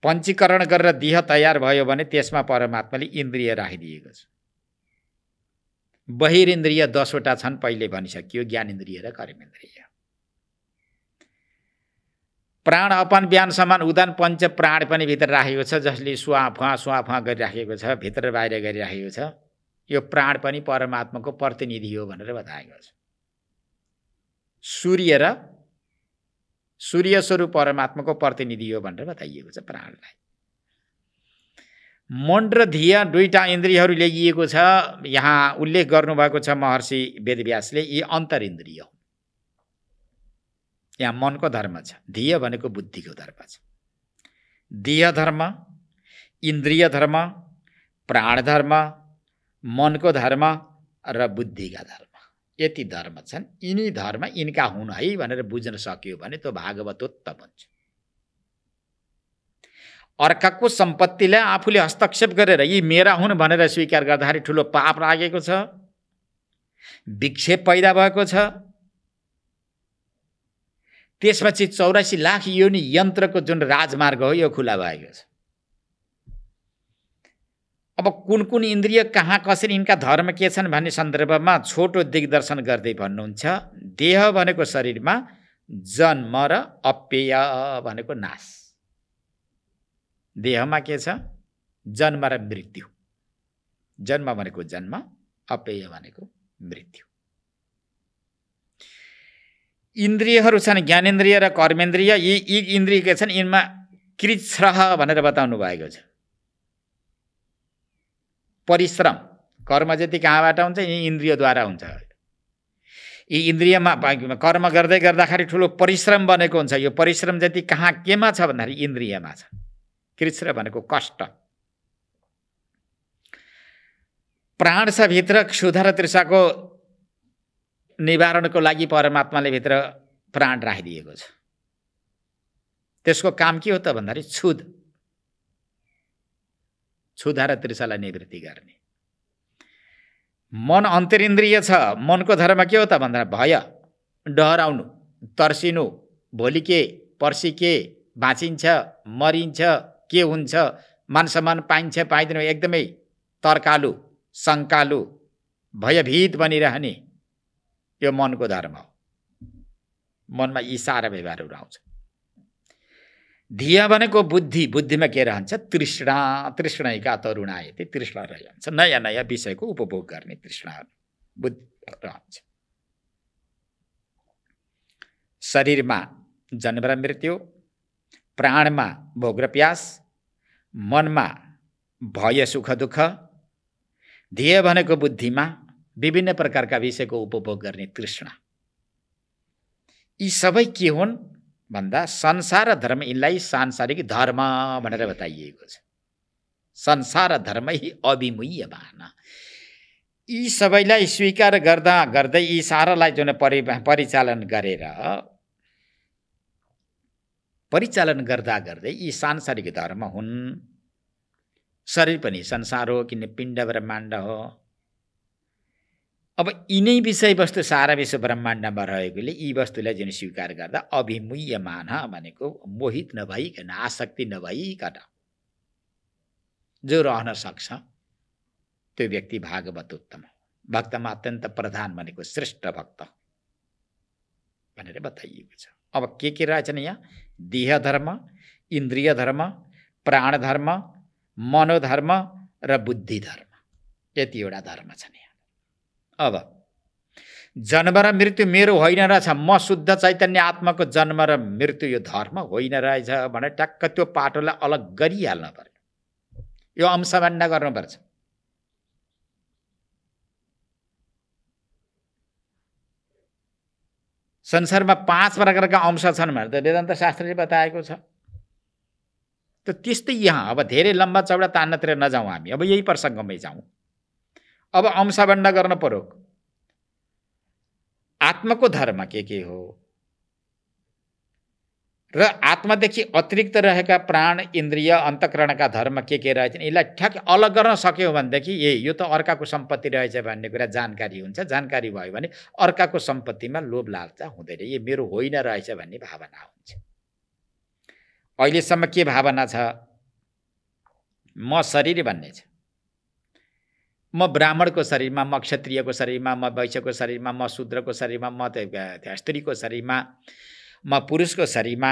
पञ्चीकरण गरेर देह तयार भयो भने त्यसमा परमात्माले इन्द्रिय राखिदिएको छ। बहिरिन्द्रिय 10वटा छन्, पहिले भनिसकियो, ज्ञानेन्द्रिय र कर्मेन्द्रिय। प्राण अपान व्यान समान उदान पञ्च प्राण पनि भित्र राखेको छ, जसले सुवा गरिराखेको छ, भित्र बाहिर गरिराखेको छ। यो प्राण पनि परमात्माको प्रतिनिधि हो भनेर बताएको छ। सूर्य स्वरूप परमात्माको प्रतिनिधि हो भनेर बताइएको छ प्राणलाई। मन र धिया दुईटा इन्द्रियहरू ल्याइएको छ। यहाँ उल्लेख गर्नुभएको छ महर्षि वेदव्यासले, यी अन्तरिन्द्रिय हो। यहाँ मनको धर्म छ, धिय भनेको बुद्धिको धर्म छ। देह धर्म, इन्द्रिय धर्म, प्राण धर्म, मनको धर्म र बुद्धिका धर्म, यति धर्म छन्। यिनी धर्म यिनका हुन् है भनेर बुझ्न सक्यो भने त्यो भागवतोत्तम हुन्छ। अर्काको सम्पत्तिलाई आफूले हस्तक्षेप गरेर यी मेरा हुन् भनेर स्वीकार गर्दाखेरि ठुलो पाप लागेको छ, विक्षेप पैदा भएको छ। त्यसपछि 84 लाख योनि यन्त्रको जुन राजमार्ग हो यो खुला भएको छ। अब कुन कुन इन्द्रिय कहाँ कसरी यिनका धर्म के छन् भन्ने सन्दर्भमा छोटो दिग्दर्शन गर्दै भन्नुहुन्छ, देह भनेको शरीरमा जन्म र अपेय भनेको नाश। देहमा के छ? जन्म र मृत्यु। जन्म भनेको जन्म, अपेय भनेको मृत्यु। इन्द्रियहरू छन् ज्ञानेन्द्रिय र कर्मेन्द्रिय। यी इन्द्रिय के छन्? यिनमा कृच्छ्र भनेर बताउनु भएको छ। परिश्रम, कर्म जति कहाँबाट हुन्छ? यी इन्द्रियद्वारा हुन्छ। यी इन्द्रियमा कर्म गर्दै गर्दाखेरि ठुलो परिश्रम बनेको हुन्छ। यो परिश्रम जति कहाँ केमा छ भन्दाखेरि इन्द्रियमा छ। कृच्छ्र भनेको कष्ट। प्राण छ भित्र, क्षुध र तृषाको निवारणको लागि परमात्माले भित्र प्राण राखिदिएको छ। त्यसको काम के हो त भन्दाखेरि क्षुधा र तृषालाई निवृत्ति गर्ने। मन अन्तरिन्द्रिय छ। मनको धर्म के हो त भन्दा भय, डराउनु, तर्सिनु, भोलि के पर्सि के, बाँचिन्छ मरिन्छ, के हुन्छ, मान सम्मान पाइन्छ पाइँदैन, एकदमै तर्कालु, शङ्कालु, भयभीत बनिरहने, यो मनको धर्म हो। मनमा यी सारा व्यवहारहरू आउँछ। धिया भनेको बुद्धि। बुद्धिमा के रहन्छ? तृष्णा। तृष्णैका तरुणायते, तृष्णा रहन्छ, नयाँ नयाँ विषयको उपभोग गर्ने तृष्णा बुद्धि रहन्छ। शरीरमा जन्म र मृत्यु, प्राणमा भोग र प्यास, मनमा भय सुख दुःख, ध्येय भनेको बुद्धिमा विभिन्न प्रकारका विषयको उपभोग गर्ने तृष्णा, यी सबै के हुन् भन्दा संसार र धर्म, यिनलाई सांसारिक धर्म भनेर बताइएको छ। संसार धर्म हि अभिमुह्यमान, यी सबैलाई स्वीकार गर्दा गर्दै यी सारालाई जुन परिचालन गर्दा गर्दै यी सांसारिक धर्म हुन्। शरीर पनि संसार हो, किन पिण्ड ब्रह्माण्ड हो। अब यिनै विषयवस्तु सारा विश्व ब्रह्माण्डमा रहेकोले यी वस्तुलाई जुन स्वीकार गर्दा अभिमुह्यमान भनेको मोहित नभइकन, आसक्ति नभइकन जो रहन सक्छ त्यो व्यक्ति भागवत उत्तम, भक्तमा अत्यन्त प्रधान भनेको श्रेष्ठ भक्त भनेर बताइएको छ। अब के रहेछन् यहाँ? देह धर्म, इन्द्रिय धर्म, प्राण धर्म, मनोधर्म र बुद्धि धर्म, यतिवटा धर्म छन् यहाँ। अब जन्म र मृत्यु मेरो होइन रहेछ, म शुद्ध चैतन्य आत्माको जन्म र मृत्यु यो धर्म होइन रहेछ भने टक्क त्यो पाटोलाई अलग गरिहाल्नु पर्यो, यो अंशभण्ड गर्नुपर्छ। संसारमा 5 प्रकारका अंश छन् भनेर त वेदान्त शास्त्रले बताएको छ। त त्यस्तै यहाँ अब धेरै लम्बा चौडा तान्नतिर नजाउँ हामी, अब यही प्रसङ्गमै जाउँ। अब अंशभण्ड गर्न पर्यो। आत्माको धर्म के हो र आत्मादेखि अतिरिक्त रहेका प्राण, इन्द्रिय, अन्तःकरणका धर्म के रहेछन्, यसलाई ठ्याक अलग गर्न सक्यो भनेदेखि यो त अर्काको सम्पत्ति रहेछ भन्ने कुरा जानकारी हुन्छ। जानकारी भयो भने अर्काको सम्पत्तिमा लोभ लालसा हुँदैन, यो मेरो होइन रहेछ भन्ने भावना हुन्छ। अहिलेसम्म के भावना छ? म शरीर भन्ने छ, म ब्राह्मणको शरीरमा, म क्षत्रियको शरीरमा, म वैश्यको शरीरमा, म शूद्रको शरीरमा, म स्त्रीको शरीरमा, म पुरुषको शरीरमा,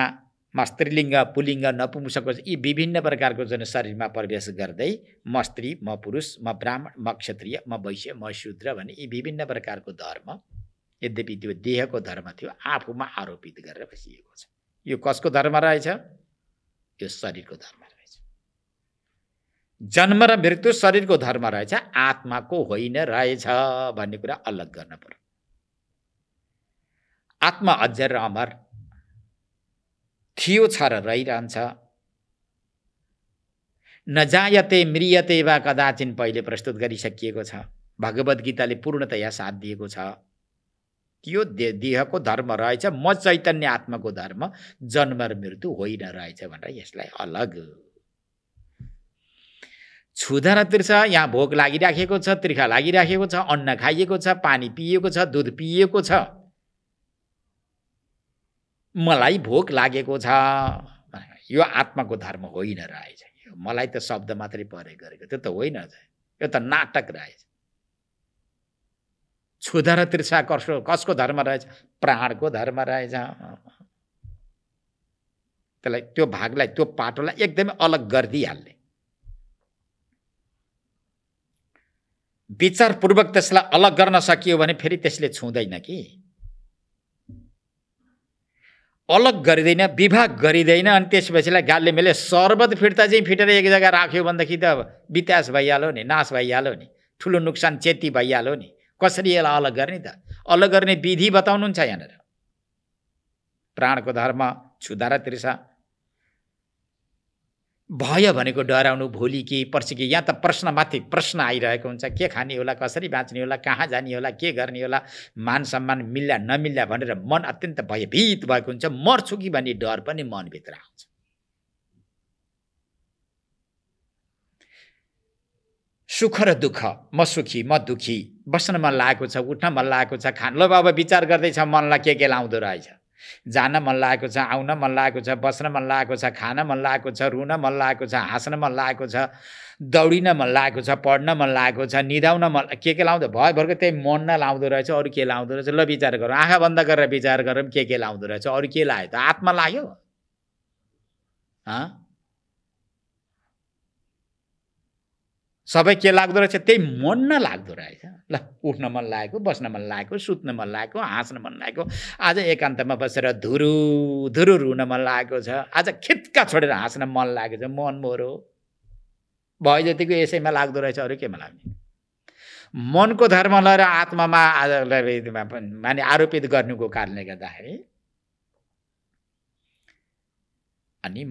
म स्त्रीलिङ्ग, पुलिङ्ग, नपुंसकको, यी विभिन्न प्रकारको जुन शरीरमा प्रवेश गर्दै म स्त्री, म पुरुष, म ब्राह्मण, म क्षत्रिय, म वैश्य, म शूद्र भन्ने यी विभिन्न प्रकारको धर्म, यद्यपि त्यो देहको धर्म थियो, आफूमा आरोपित गरेर बसिएको छ। यो कसको धर्म रहेछ? यो शरीरको धर्म रहेछ। जन्म र मृत्यु शरीरको धर्म रहेछ, आत्माको होइन रहेछ भन्ने कुरा अलग गर्न पर्यो। आत्मा अजर र अमर थियो, छ र रहिरहन्छ। नजायते म्रियते वा कदाचिन पहिले प्रस्तुत गरिसकिएको छ। भगवद् गीताले पूर्णतया साथ दिएको छ। त्यो देहको धर्म रहेछ, म चैतन्य आत्माको धर्म जन्म र मृत्यु होइन रहेछ भनेर यसलाई अलग। क्षुधा र तृषा, यहाँ भोक लागिराखेको छ, तृखा लागिराखेको छ, अन्न खाइएको छ, पानी पिएको छ, दुध पिएको छ, मलाई भोक लागेको छ, यो आत्माको धर्म होइन रहेछ। मलाई त शब्द मात्रै प्रयोग गरेको, त्यो त होइन, यो त नाटक रहेछ। क्षुधा र तृषा कसको धर्म रहेछ? प्राणको धर्म रहेछ। त्यसलाई, त्यो भागलाई, त्यो पाटोलाई एकदमै अलग गरिदिइहाल्ने, विचारपूर्वक त्यसलाई अलग गर्न सकियो भने फेरि त्यसले छुँदैन कि, अलग गरिँदैन, विभाग गरिँदैन। अनि त्यसपछिलाई गालले मेले सर्वत फिर्ता चाहिँ फिटेर एक जग्गा राख्यो भनेदेखि त वित्यास भइहाल्यो नि, नाश भइहाल्यो नि, ठुलो नोक्सान क्षति भइहाल्यो नि। कसरी यसलाई अलग गर्ने त? अलग गर्ने विधि बताउनुहुन्छ यहाँनिर। प्राणको धर्म क्षुधा र तृषा, भय भनेको डराउनु, भोलि के पर्सि के, यहाँ त प्रश्नमाथि प्रश्न आइरहेको हुन्छ। के खाने होला, कसरी बाँच्ने होला, कहाँ जाने होला, के गर्ने होला, मान सम्मान मिल्ला नमिल्ला भनेर मन अत्यन्त भयभीत भएको हुन्छ। मर्छु कि भन्ने डर पनि मनभित्र आउँछ। सुख र दुःख, म सुखी, म दुःखी, बस्न मन लागेको छ, उठ्न मन लागेको छ, खान, ल बाबा विचार गर्दैछ मनलाई के लाउँदो रहेछ। जान मन लागेको छ, आउन मन लागेको छ, बस्न मन लागेको छ, खान मन लागेको छ, रुन मन लागेको छ, हाँस्न मन लागेको छ, दौडिन मन लागेको छ, पढ्न मन लागेको छ, निदाउन मन, के लाउँदो भयभरको त्यही मन न लाउँदो रहेछ। अरू के लाउँदो रहेछ? ल विचार गरौँ, आँखा बन्द गरेर विचार गरौँ के लाउँदो रहेछ। अरू के लाग्यो त? आत्मा लाग्यो? सबै के लाग्दो रहेछ? त्यही मन न लाग्दो रहेछ। ल उठ्न मन लागेको, बस्न मन लागेको, सुत्न मन लागेको, हाँस्न मन लागेको, आज एकान्तमा बसेर धुरु धुरु रुन मन लागेको छ, आज खित्का छोडेर हाँस्न मन लागेको छ, मन मोरो। भए जतिको यसैमा लाग्दो रहेछ, अरू केमा लाग्ने? मनको धर्मलाई र आत्मामा माने आरोपित गर्नुको कारणले गर्दाखेरि अनि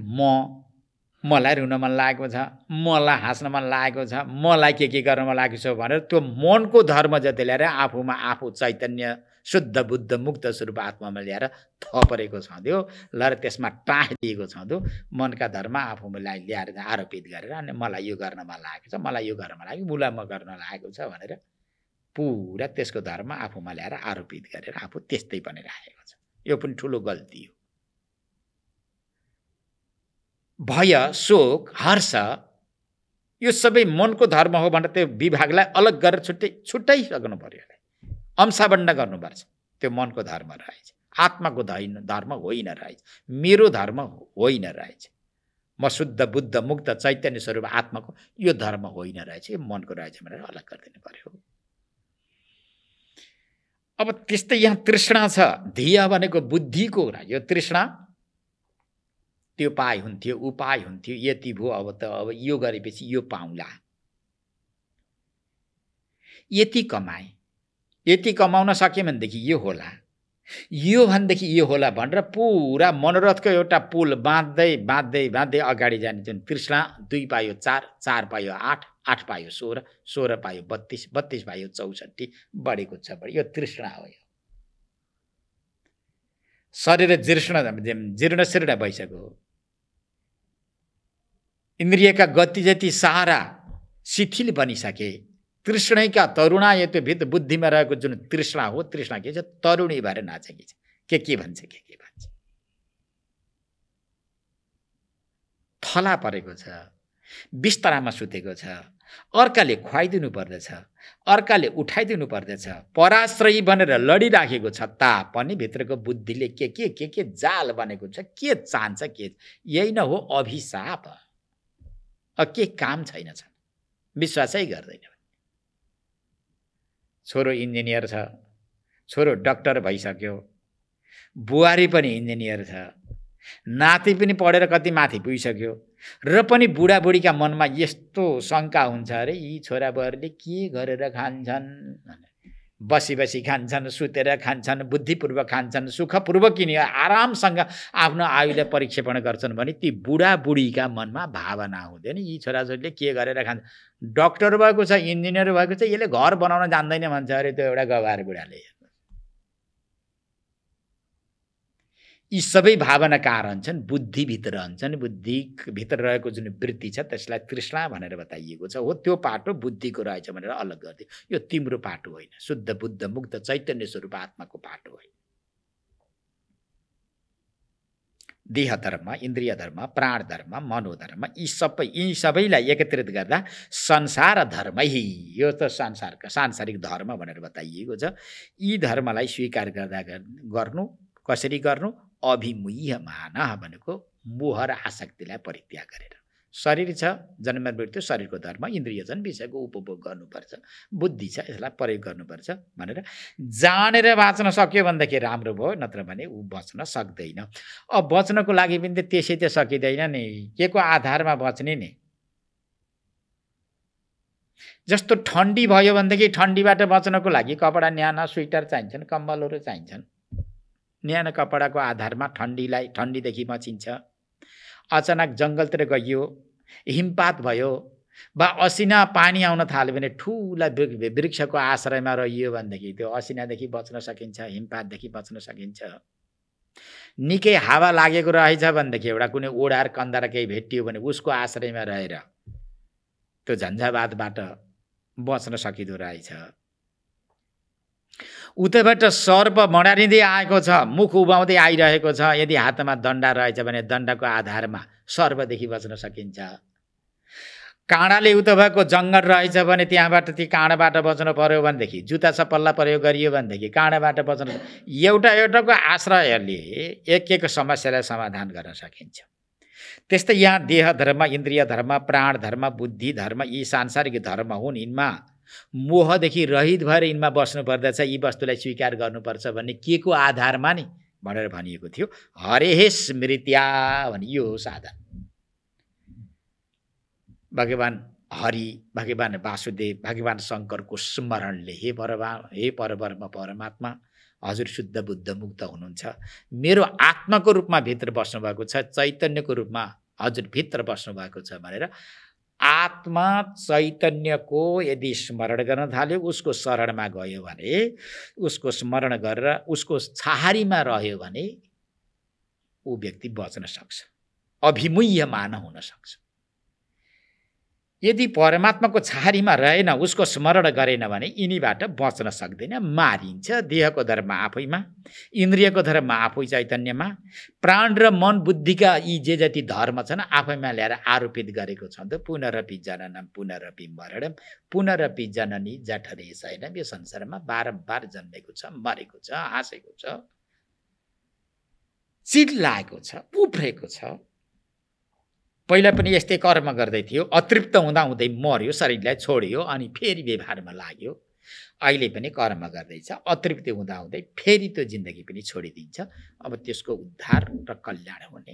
मलाई रुन मन लागेको छ, मलाई हाँस्न मन लागेको छ, मलाई के गर्न मन लागेको छ भनेर त्यो मनको धर्म जति ल्याएर आफूमा आफू चैतन्य शुद्ध बुद्ध मुक्त स्वरूप आत्मामा ल्याएर थपरेको छँद्यो ल र त्यसमा टाँसिदिएको छँदो मनका धर्म आफूमा ल्याएर आरोपित गरेर अनि मलाई यो गर्न मन लागेको छ, मलाई यो गर्न मन लाग्यो, मुला म गर्न लागेको छ भनेर पुरा त्यसको धर्म आफूमा ल्याएर आरोपित गरेर आफू त्यस्तै बनिरहेको छ। यो पनि ठुलो गल्ती हो। भय, शोक, हर्ष यो सबै मनको धर्म हो भनेर त्यो विभागलाई अलग गरेर छुट्टै सक्नु पर्यो। अंशाबण्ड गर्नुपर्छ। त्यो मनको धर्म रहेछ, आत्माको धर्म होइन रहेछ, मेरो धर्म होइन रहेछ, म शुद्ध बुद्ध मुक्त चैतन्य स्वरूप आत्माको यो धर्म होइन रहेछ, यो मनको रहेछ भनेर अलग गरिदिनु पर्यो। अब त्यस्तै यहाँ तृष्णा छ, धिया भनेको बुद्धिको कुरा। यो तृष्णा त्यो पाए हुन्थ्यो, उपाय हुन्थ्यो, यति भयो, अब यो गरेपछि यो पाउँला, यति कमाए, यति कमाउन सक्यो भनेदेखि यो होला, यो भनेदेखि यो होला भनेर पुरा मनोरथको एउटा पुल बाँध्दै बाँध्दै बाँध्दै अगाडि जाने जुन तृष्णा 2 पायो 4, 4 पायो 8, 8 पायो 16, 16 पायो 32, 32 पायो 64, बढेको छ बढी। यो तृष्णा हो। यो शरीर जीर्ण शीर्ण भइसक्यो, इन्द्रियका गति जति सारा शिथिल बनिसके, तृष्णैका तरुणा यो त्यो भित्र बुद्धिमा रहेको जुन तृष्णा हो, तृष्णा के छ? तरुणी भएर नाचेकी छ। के भन्छ, के भन्छ, थला परेको छ, बिस्तरामा सुतेको छ, अर्काले खुवाइदिनु पर्दछ, अर्काले उठाइदिनु पर्दछ, पराश्रयी बनेर लडिराखेको छ तापनि भित्रको बुद्धिले के जाल बनेको छ, के चाहन्छ, के यही न हो अभिशाप। के काम छैन, विश्वासै गर्दैन। छोरो इन्जिनियर छ, छोरो डाक्टर भइसक्यो, बुहारी पनि इन्जिनियर छ, नाति पनि पढेर कति माथि पुगिसक्यो, र पनि बुढाबुढीका मनमा यस्तो शङ्का हुन्छ, अरे यी छोराबुहारीले के गरेर खान्छन्, बसी बसी खान्छन्, सुतेर खान्छन्, बुद्धिपूर्वक खान्छन्, सुखपूर्वक किन आरामसँग आफ्नो आयुलाई परिक्षेपण गर्छन् भने ती बुढाबुढीका मनमा भावना हुँदैन, यी छोराछोरीले के गरेर खान्छ। डाक्टर भएको छ, इन्जिनियर भएको छ, यसले घर बनाउन जान्दैन भन्छ अरे त्यो एउटा गवार बुढाले। यी सबै भावना कहाँ रहन्छन्? बुद्धिभित्र रहन्छन्। बुद्धिभित्र रहेको जुन वृत्ति छ त्यसलाई तृष्णा भनेर बताइएको छ। हो त्यो पाटो बुद्धिको रहेछ भनेर अलग गरिदियो। यो तिम्रो पाटो होइन, शुद्ध बुद्ध मुक्त चैतन्य स्वरूप आत्माको पाटो होइन। देह धर्म, इन्द्रिय धर्म, प्राण धर्म, मनोधर्म यी सबैलाई एकत्रित गर्दा संसार धर्म, यो त सांसारिक धर्म भनेर बताइएको छ। यी धर्मलाई स्वीकार गर्नु कसरी गर्नु? अभिमुह्यमान भनेको मोह र आसक्तिलाई परित्याग गरेर। शरीर छ, जन्म मृत्यु शरीरको धर्म, इन्द्रिय छन्, विषयको उपभोग गर्नुपर्छ, बुद्धि छ, यसलाई प्रयोग गर्नुपर्छ भनेर जानेर बाँच्न सक्यो भनेदेखि राम्रो भयो, नत्र भने ऊ बच्न सक्दैन। अब बच्नको लागि पनि त त्यसै त सकिँदैन नि, के को आधारमा बच्ने नि? जस्तो ठन्डी भयो भनेदेखि ठन्डीबाट बच्नको लागि कपडा न्यानो, स्वेटर चाहिन्छन्, कम्बलहरू चाहिन्छन्। न्यानो कपडाको आधारमा ठन्डीदेखि बचिन्छ। अचानक जङ्गलतिर गइयो, हिमपात भयो वा असिना पानी आउन थाल्यो भने ठुला वृक्षको आश्रयमा रहियो भनेदेखि त्यो असिनादेखि बच्न सकिन्छ, हिमपातदेखि बच्न सकिन्छ। निकै हावा लागेको रहेछ भनेदेखि एउटा कुनै ओडार कन्दरा केही भेटियो भने उसको आश्रयमा रहेर त्यो झन्झावातबाट बच्न सकिँदो रहेछ। उतैबाट सर्प मडारिँदै आएको छ, मुख उभाउँदै आइरहेको छ, यदि हातमा दण्डा रहेछ भने दण्डाको आधारमा सर्पदेखि बच्न सकिन्छ। काँडाले उता भएको जङ्गल रहेछ भने त्यहाँबाट ती काँडाबाट बच्न पर्यो भनेदेखि जुत्ता चप्पललाई प्रयोग गरियो भनेदेखि काँडाबाट बच्न एउटाको आश्रयले एक समस्यालाई समाधान गर्न सकिन्छ। त्यस्तै यहाँ देह धर्म, इन्द्रिय धर्म, प्राण धर्म, बुद्धि धर्म यी सांसारिक धर्म हुन्। यिनमा मोहदेखि रहित भएर यिनमा बस्नु पर्दछ, यी वस्तुलाई स्वीकार गर्नुपर्छ भन्ने के को आधारमा नि भनेर भनिएको थियो? हरेः स्मृत्या भने यो हो साधन। भगवान् हरि भगवान वासुदेव भगवान शङ्करको स्मरणले हे परब्रह्म परमात्मा हजुर शुद्ध बुद्ध मुक्त हुनुहुन्छ, मेरो आत्माको रूपमा भित्र बस्नुभएको छ, चैतन्यको रूपमा हजुर भित्र बस्नुभएको छ भनेर आत्मा चैतन्यको यदि स्मरण गर्न थाल्यो, उसको शरणमा गयो भने, उसको स्मरण गरेर उसको छहारीमा रह्यो भने ऊ व्यक्ति बच्न सक्छ, अभिमुह्यमान हुन सक्छ। यदि परमात्माको छहारीमा रहेन, उसको स्मरण गरेन भने यिनीबाट बच्न सक्दैन, मारिन्छ। देहको धर्म आफैमा, इन्द्रियको धर्म आफै चैतन्यमा, प्राण र मन बुद्धिका यी जे जति धर्म छन् आफैमा ल्याएर आरोपित गरेको छ। त पुनरपि जननम पुनरपि मरणम पुनरपि जननी जठरे शयनम, यो संसारमा बारम्बार जन्मेको छ, मरेको छ, हाँसेको छ, चिल्लाएको छ, उफ्रेको छ। पहिला पनि यस्तै कर्म गर्दै थियो, अतृप्त हुँदा हुँदै मर्यो, शरीरलाई छोड्यो, अनि फेरि व्यवहारमा लाग्यो। अहिले पनि कर्म गर्दैछ, अतृप्त हुँदा हुँदै फेरि त्यो जिन्दगी पनि छोडिदिन्छ। अब त्यसको उद्धार र कल्याण हुने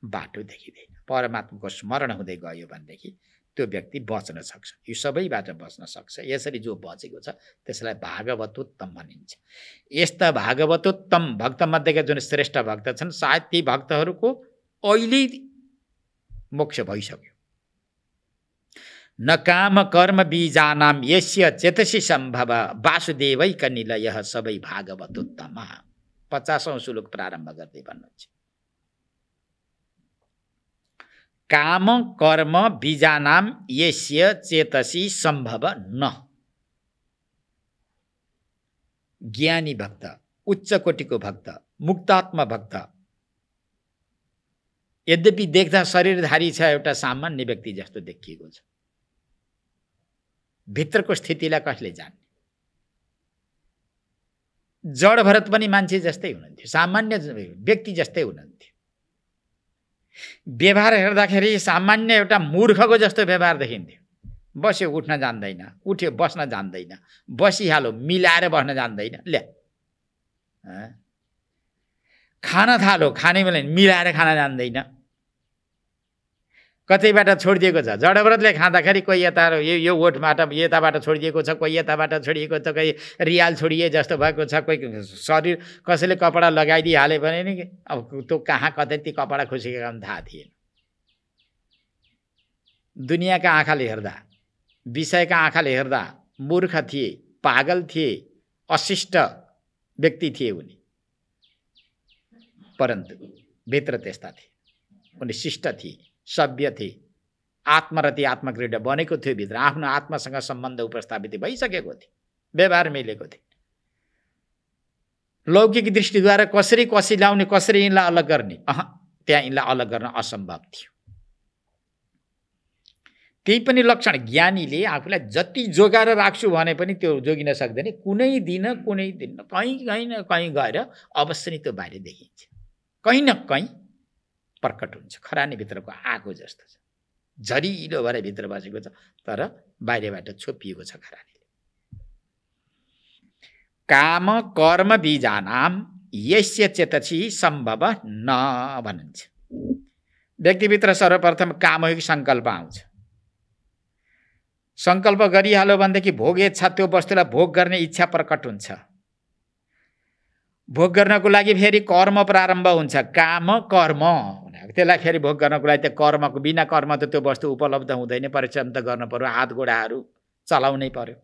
बाटो देखिँदैन। परमात्माको स्मरण हुँदै गयो भनेदेखि त्यो व्यक्ति बच्न सक्छ, यो सबैबाट बच्न सक्छ। यसरी जो बचेको छ त्यसलाई भागवतोत्तम भनिन्छ। यस्ता भागवतोत्तम भक्तमध्येका जुन श्रेष्ठ भक्त छन्, सायद ती भक्तहरूको अहिले मोक्ष भइसक्यो। न काम कर्म बीजानाम यस्य चेतसी सम्भव वासुदेवैक निलयः सबै भागवतोत्तम। 50औं श्लोक प्रारम्भ गर्दै भन्नुहुन्छ, काम कर्म बीजानाम यस्य चेतसी सम्भव न। ज्ञानी भक्त, उच्च कोटिको भक्त, मुक्तात्मा भक्त, यद्यपि देख्दा शरीरधारी छ, एउटा सामान्य व्यक्ति जस्तो देखिएको छ, भित्रको स्थितिलाई कसले जान्ने? जड भरत पनि मान्छे जस्तै हुनुहुन्थ्यो, सामान्य व्यक्ति जस्तै हुनुहुन्थ्यो। व्यवहार हेर्दाखेरि सामान्य एउटा मूर्खको जस्तो व्यवहार देखिन्थ्यो। बस्यो उठ्न जान्दैन, उठ्यो बस्न जान्दैन, बसिहाल्यो मिलाएर बस्न जान्दैन, ल्या खान थाल्यो खाने बेला मिलाएर खान जान्दैन। कतैबाट छोडिदिएको छ, जडव्रतले खाँदाखेरि कोही यता यो ओठबाट यताबाट छोडिदिएको छ, कोही यताबाट छोडिएको छ, कोही रियाल छोडिए जस्तो भएको छ, कोही शरीर कसैले कपडा लगाइदिइहाल्यो भने नि अब त्यो कहाँ कतै ती कपडा खुसेको काम थाहा थिएन। दुनियाँका आँखाले हेर्दा, विषयका आँखाले हेर्दा मूर्ख थिए, पागल थिए, अशिष्ट व्यक्ति थिए उनी, परन्तु भित्र त्यस्ता थिए। उनी शिष्ट थिए, सभ्य थिए, आत्मरति आत्मक्रीडा बनेको थियो। भित्र आफ्नो आत्मासँग सम्बन्ध उपस्थापित भइसकेको थियो, व्यवहार मिलेको थियो। लौकिक दृष्टिद्वारा कसरी कसी लाउने, कसरी यिनलाई अलग गर्ने, त्यहाँ यिनलाई अलग गर्न असम्भव थियो। त्यही पनि लक्षण, ज्ञानीले आफूलाई जति जोगाएर राख्छु भने पनि त्यो जोगिन सक्दैन। कुनै दिन कहीँ न कहीँ गएर अवश्य नै त्यो बाहिर देखिन्छ, कहीँ न कहीँ प्रकट हुन्छ। खरानी भित्रको आगो जस्तो छ, झरिलो भएर भित्र बसेको छ, तर बाहिरबाट छोपिएको छ खरानीले। काम कर्म बीजानाम यस्य चेतसी सम्भव न भनिन्छ। व्यक्तिभित्र सर्वप्रथम कामहिक सङ्कल्प आउँछ। सङ्कल्प गरिहाल्यो भनेदेखि भोग इच्छा, त्यो वस्तुलाई भोग गर्ने इच्छा प्रकट हुन्छ। भोग गर्नको लागि फेरि कर्म प्रारम्भ हुन्छ, काम कर्म। त्यसलाई फेरि भोग गर्नको लागि त्यो कर्मको, बिना कर्म त त्यो वस्तु उपलब्ध हुँदैन, परिश्रम त गर्नु पर्यो, हात गोडाहरू चलाउनै पर्यो।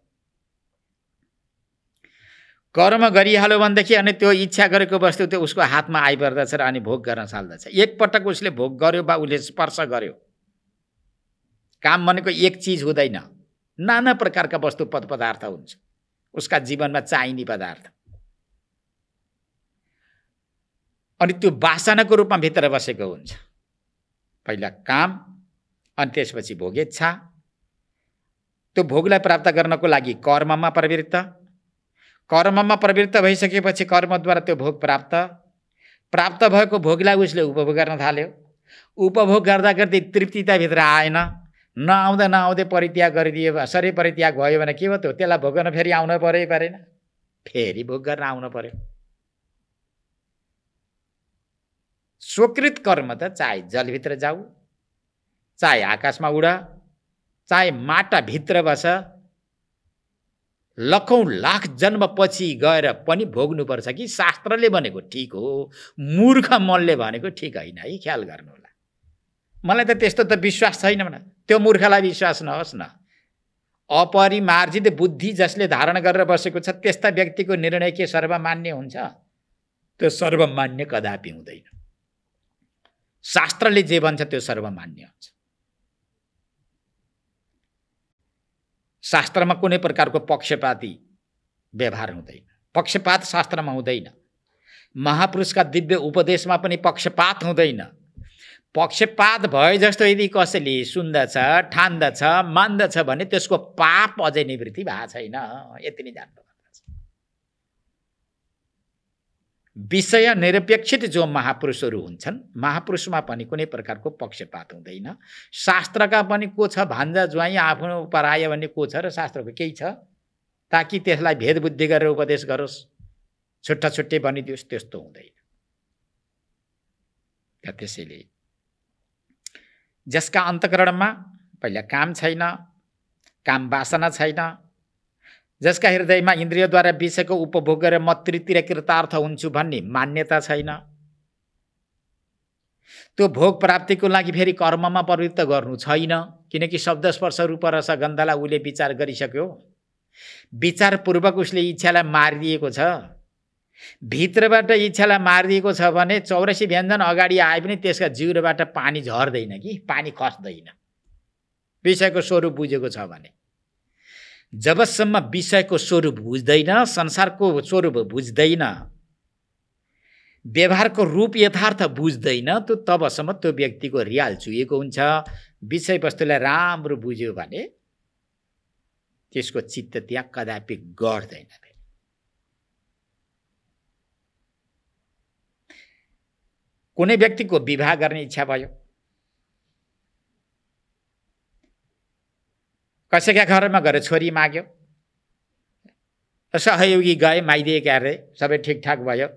कर्म गरिहाल्यो भनेदेखि अनि त्यो इच्छा गरेको वस्तु त्यो उसको हातमा आइपर्दछ र अनि भोग गर्न थाल्दछ। एकपटक उसले भोग गर्यो वा उसले स्पर्श गर्यो। काम भनेको एक चिज हुँदैन, नाना प्रकारका वस्तु पदार्थ हुन्छ उसका जीवनमा चाहिने पदार्थ। अनि त्यो वासनाको रूपमा भित्र बसेको हुन्छ। पहिला काम, अनि त्यसपछि भोगेच्छा। त्यो भोगलाई प्राप्त गर्नको लागि कर्ममा प्रवृत्त, कर्ममा प्रवृत्त भइसकेपछि कर्मद्वारा त्यो भोग प्राप्त भएको भोगलाई उसले उपभोग गर्न थाल्यो। उपभोग गर्दा गर्दै तृप्तिताभित्र आएन, नआउँदै परित्याग गरिदियो, शरीर परित्याग भयो भने के हो त? त्यसलाई भोग गर्न फेरि आउनु परेन, फेरि भोग गर्न आउनु पर्यो। स्वकृत कर्म त चाहे जलभित्र जाऊ, चाहे आकाशमा उड, चाहे माटाभित्र बस, लाखौं लाख जन्मपछि गएर पनि भोग्नुपर्छ कि शास्त्रले भनेको ठिक हो, मूर्ख मनले भनेको ठिक होइन है, ख्याल गर्नु होला। मलाई त त्यस्तो त विश्वास छैन भने त्यो मूर्खलाई विश्वास नहोस् न। अपरिमार्जित बुद्धि जसले धारण गरेर बसेको छ त्यस्ता व्यक्तिको निर्णय के सर्वमान्य हुन्छ? त्यो सर्वमान्य कदापि हुँदैन। शास्त्रले जे भन्छ त्यो सर्वमान्य हुन्छ। शास्त्रमा कुनै प्रकारको पक्षपाती व्यवहार हुँदैन, पक्षपात शास्त्रमा हुँदैन। महापुरुषका दिव्य उपदेशमा पनि पक्षपात हुँदैन। पक्षपात भए जस्तो यदि कसैले सुन्दछ, ठान्दछ, मान्दछ भने त्यसको पाप अझै निवृत्ति भएको छैन, यति नै जान्नुपर्छ। विषय निरपेक्षित जो महापुरुषहरू हुन्छन्, महापुरुषमा पनि कुनै प्रकारको पक्षपात हुँदैन। शास्त्रका पनि को छ भान्जा ज्वाइँ आफ्नो पराय भन्ने को छ र शास्त्रको केही छ ताकि त्यसलाई भेदबुद्धि गरेर उपदेश गरोस्, छुट्टा छुट्टै बनिदियोस्, त्यस्तो हुँदैन। त्यसैले जसका अन्तःकरणमा पहिला काम छैन, काम वासना छैन, जसका हृदयमा इन्द्रियद्वारा विषयको उपभोग गरेर म तृतीय कृतार्थ हुन्छु भन्ने मान्यता छैन, त्यो भोग प्राप्तिको लागि फेरि कर्ममा प्रवृत्त गर्नु छैन। किनकि शब्द स्पर्श रूप रस गन्धलाई उसले विचार गरिसक्यो, विचारपूर्वक उसले इच्छालाई मारिदिएको छ। भित्रबाट इच्छालाई मारिदिएको छ भने 84 व्यञ्जन अगाडि आए पनि त्यसका जिउबाट पानी झर्दैन कि, पानी खस्दैन, विषयको स्वरूप बुझेको छ भने। जबसम्म विषयको स्वरूप बुझ्दैन, संसारको स्वरूप बुझ्दैन, व्यवहारको रूप यथार्थ बुझ्दैन, त्यो तबसम्म त्यो व्यक्तिको रियाल चुएको हुन्छ। विषयवस्तुलाई राम्रो बुझ्यो भने त्यसको चित्त त्यहाँ कदापि गर्दैन। कुनै व्यक्तिको विवाह गर्ने इच्छा भयो, कसैका घरमा गएर छोरी माग्यो, सहयोगी गए, माइदिए क्यारे, सबै ठिकठाक भयो,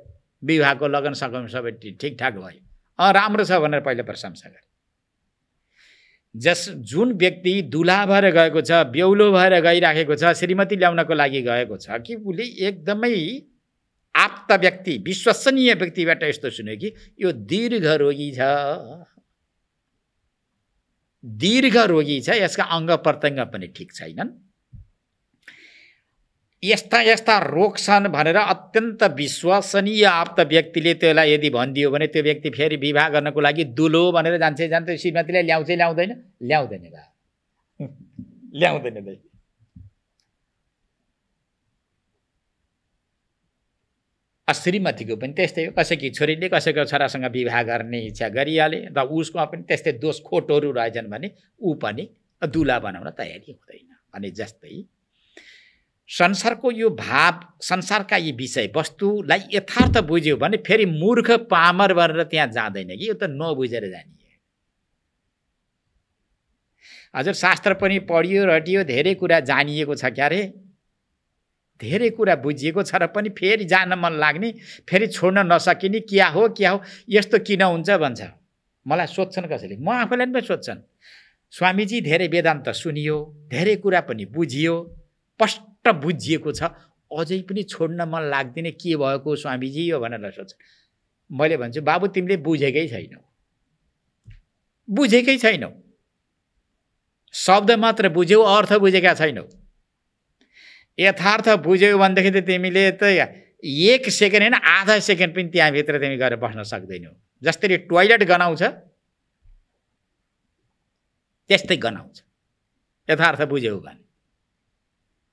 विवाहको लगन सगन सबै ठिकठाक भयो, राम्रो छ भनेर पहिले प्रशंसा गरे। जुन व्यक्ति दुला भएर गएको छ, बेहुलो भएर गइराखेको छ, श्रीमती ल्याउनको लागि गएको छ कि उसले एकदमै आप्त व्यक्ति, विश्वसनीय व्यक्तिबाट यस्तो सुन्यो कि यो दीर्घ रोगी छ, दीर्घ रोगी छ, यसका अङ्ग प्रत्यङ्ग पनि ठिक छैनन्, यस्ता यस्ता रोग छन् भनेर अत्यन्त विश्वसनीय आप्त व्यक्तिले त्यसलाई यदि भनिदियो भने त्यो व्यक्ति फेरि विवाह गर्नको लागि दुलो भनेर जान्छ श्रीमतीलाई ल्याउँदै ल्याउँदैन, ल्याउँदैन ल्याउँदैन भाइ। श्रीमतीको पनि त्यस्तै हो, कसैकी छोरीले कसैको छोरासँग विवाह गर्ने इच्छा गरिहाले र उसको पनि त्यस्तै दोष खोटोहरू रहेछन् भने ऊ पनि दुला बनाउन तयारी हुँदैन। अनि जस्तै संसारको यो भाव, संसारका यी विषय वस्तुलाई यथार्थ बुझ्यो भने फेरि मूर्ख पामर भनेर त्यहाँ जाँदैन कि, यो त नबुझेर जाने। हजुर शास्त्र पनि पढियो रटियो, धेरै कुरा जानिएको छ क्यारे, धेरै कुरा बुझिएको छ र पनि फेरि जान मन लाग्ने, फेरि छोड्न नसकिने, क्या हो यस्तो किन हुन्छ भन्छ। मलाई सोध्छन् कसैले, म आफैलाई पनि सोध्छन्, स्वामीजी धेरै वेदान्त सुनियो, धेरै कुरा पनि बुझियो, स्पष्ट बुझिएको छ, अझै पनि छोड्न मन लाग्दैन, के भएको स्वामीजी हो भनेर सोध्छ। मैले भन्छु बाबु तिमीले बुझेकै छैनौ, बुझेकै छैनौ, शब्द मात्र बुझ्यौ, अर्थ बुझेका छैनौ। यथार्थ बुझ्यौ भनेदेखि त तिमीले त 1 सेकेन्ड होइन आधा सेकेन्ड पनि त्यहाँभित्र तिमी गएर बस्न सक्दैनौ। जसरी टोयलेट गनाउँछ त्यस्तै गनाउँछ यथार्थ बुझ्यौ भने।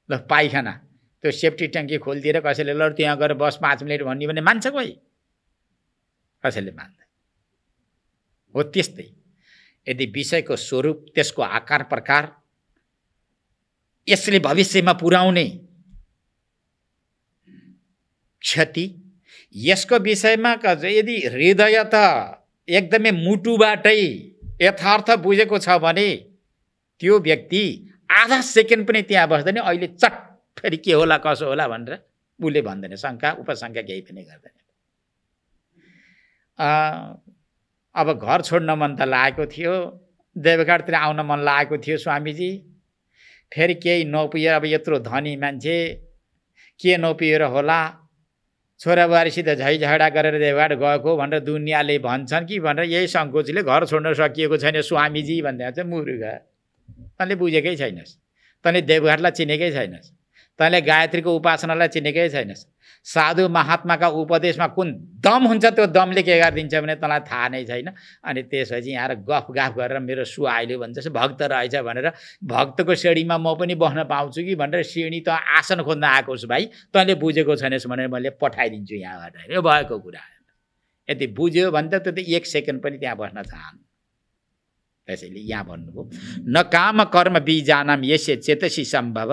ल पाइखाना त्यो सेफ्टी ट्याङ्की खोलिदिएर कसैले ल त्यहाँ गएर बस 5 मिनट भन्ने भने मान्छ कोही? कसैले मान्दैन। हो त्यस्तै यदि विषयको स्वरूप, त्यसको आकार प्रकार, यसले भविष्यमा पुर्याउने क्षति, यसको विषयमा यदि हृदय त एकदमै मुटुबाटै यथार्थ बुझेको छ भने त्यो व्यक्ति आधा सेकेन्ड पनि त्यहाँ बस्दैन, अहिले चट फेरि के होला कसो होला भनेर उसले भन्दैन, शङ्का उपशङ्का केही पनि गर्दैन। अब घर छोड्न मन त लागेको थियो, देवघाटतिर आउन मन लागेको थियो स्वामीजी, फेरि केही नपुगेर अब यत्रो धनी मान्छे के नपुगेर होला, छोराबुहारीसित झैझगडा गरेर देवघाट गएको भनेर दुनियाँले भन्छन् कि भनेर यही सङ्कोचले घर छोड्न सकिएको छैन स्वामीजी भन्दा चाहिँ मुर्ख। तैँले बुझेकै छैनस्, तैँले देवघाटलाई चिनेकै छैनस्, तैँले गायत्रीको उपासनालाई चिनेकै छैनस्। साधु महात्माका उपदेशमा कुन दम हुन्छ त्यो दमले के गरिदिन्छ भने तँलाई थाहा नै छैन। अनि त्यसपछि यहाँ गफ गाफ गरेर मेरो सुहाइल्यो भन्छ भक्त रहेछ भनेर भक्तको श्रेणीमा म पनि बस्न पाउँछु कि भनेर श्रेणी त आसन खोज्न आएको छु भाइ, तैँले बुझेको छैनस् भनेर मैले पठाइदिन्छु यहाँबाट। यो भएको कुरा यदि बुझ्यो भने त त्यो त 1 सेकेन्ड पनि त्यहाँ बस्न चाहनु। त्यसैले यहाँ भन्नुभयो न काम कर्म बीजानाम यस्य चेतसी सम्भव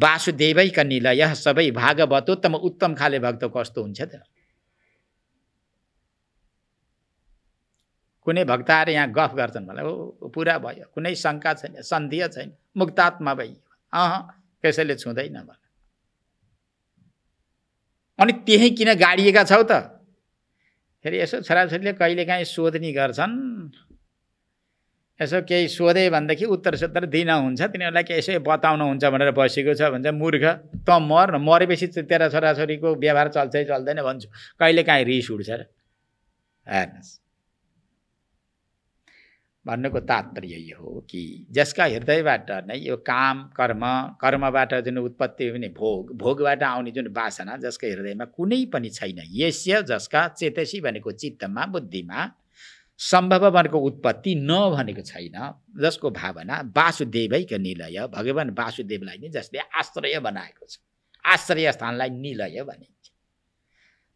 वासुदेवैका निलय सबै भागवतोत्तम उत्तम खाले भक्त कस्तो हुन्छ त? कुनै भक्तहरू यहाँ गफ गर्छन् मलाई ओ पुरा भयो, कुनै शङ्का छैन, सन्देह छैन, मुक्तात्मा भई कसैले छुँदैन भन। अनि त्यही किन गाडिएका छौ त? फेरि यसो छोराछोरीले कहिलेकाहीँ सोध्ने गर्छन्, यसो केही सोधे भनेदेखि उत्तर सुत्तर दिन हुन्छ, तिनीहरूलाई के यसो बताउनु हुन्छ भनेर बसेको छ भन्छ। मूर्ख, त मर न, मरेपछि तेरा छोराछोरीको व्यवहार चल्छै चल्दैन भन्छु। कहिलेकाहीँ रिस उठ्छ र। हेर्नुहोस्, भन्नुको तात्पर्य यो हो कि जसका हृदयबाट नै यो काम कर्मबाट जुन उत्पत्ति हुने भोगबाट आउने जुन वासना जसका हृदयमा कुनै पनि छैन, यस्य जसका चेतसी भनेको चित्तमा बुद्धिमा सम्भव भनेको उत्पत्ति न भनेको छैन, जसको भावना वासुदेवैका निलय भगवान वासुदेवलाई नै जसले आश्रय बनाएको छ, आश्रय स्थानलाई निलय भनिन्छ।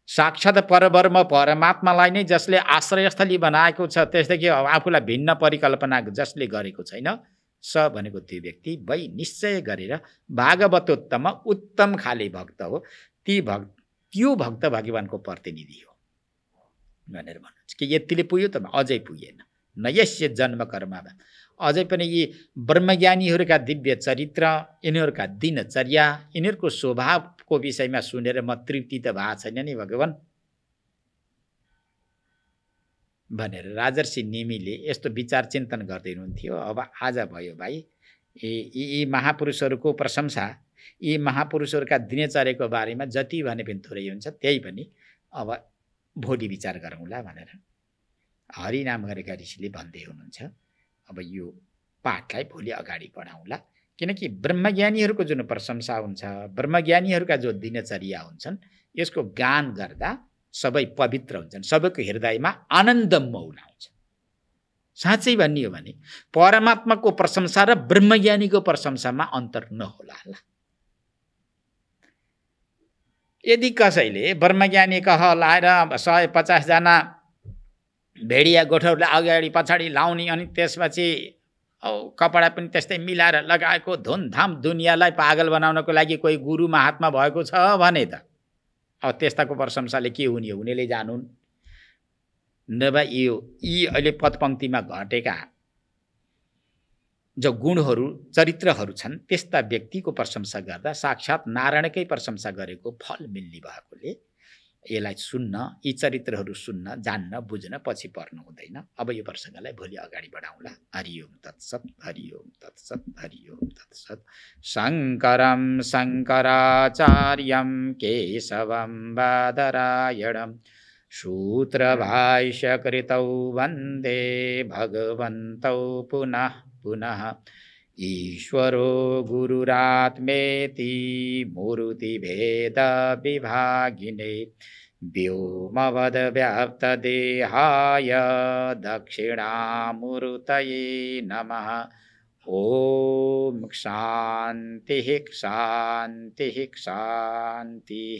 साक्षात् परब्रह्म परमात्मालाई नै जसले आश्रयस्थली बनाएको छ, त्यसदेखि आफूलाई भिन्न परिकल्पना जसले गरेको छैन, स भनेको त्यो व्यक्ति वै निश्चय गरेर भागवतोत्तम उत्तम खाले भक्त हो। त्यो भक्त भगवानको प्रतिनिधि हो भनेर भन्नुहुन्छ कि यतिले पुग्यो त अझै पुगेन। न यस्य जन्म कर्ममा अझै पनि यी ब्रह्मज्ञानीहरूका दिव्य चरित्र, यिनीहरूका दिनचर्या, यिनीहरूको स्वभावको विषयमा सुनेर म तृप्ति त भएको छैन नि भगवान भनेर राजर्षि निमिले यस्तो विचार चिन्तन गर्दै हुनुहुन्थ्यो। अब आज भयो भाइ, यी महापुरुषहरूको प्रशंसा, यी महापुरुषहरूका दिनचर्याको बारेमा जति भने पनि थोरै हुन्छ, त्यही पनि अब भोलि विचार गरौँला भनेर हरिनाम गरेका ऋषिले भन्दै हुनुहुन्छ। अब यो पाठलाई भोलि अगाडि बढाउँला, किनकि ब्रह्मज्ञानीहरूको जुन प्रशंसा हुन्छ, ब्रह्मज्ञानीहरूका जो दिनचर्या हुन्छन्, यसको गान गर्दा सबै पवित्र हुन्छन्, सबैको हृदयमा आनन्द मौलाउँछ। साँच्चै भन्ने हो भने परमात्माको प्रशंसा र ब्रह्मज्ञानीको प्रशंसामा अन्तर नहोला। यदि कसैले ब्रह्मज्ञानी कहलाएर 150 जना भेडिया गोठहरूले अगाडि पछाडि लाउने अनि त्यसपछि कपडा पनि त्यस्तै मिलाएर लगाएको धुमधाम दुनियाँलाई पागल बनाउनको लागि कोही गुरु महात्मा भएको छ भने त अब त्यस्ताको प्रशंसाले के हुने हो, उनीले जानुन्। नभए यी अहिले पदपङ्क्तिमा घटेका जो गुणहरू चरित्रहरू छन्, त्यस्ता व्यक्तिको प्रशंसा गर्दा साक्षात् नारायणकै प्रशंसा गरेको फल मिल्ने भएकोले यसलाई सुन्न, यी चरित्रहरू सुन्न, जान्न, बुझ्न पछि पर्नु हुँदैन। अब यो प्रसङ्गलाई भोलि अगाडि बढाउँला। हरिओम तत्सत, हरिओम तत्सत, हरिओम तत्सत। शङ्करं शङ्कराचार्यं केशवं बादरायणं सूत्रभाष्यकृतौ वन्दे भगवन्तौ पुनः पुनः। ईश्वरो गुरुरात्मेति मूर्तिभेदविभागिने व्योमवद्व्याप्तदेहाय दक्षिणामूर्तये नमः। ॐ शान्तिः शान्तिः शान्तिः।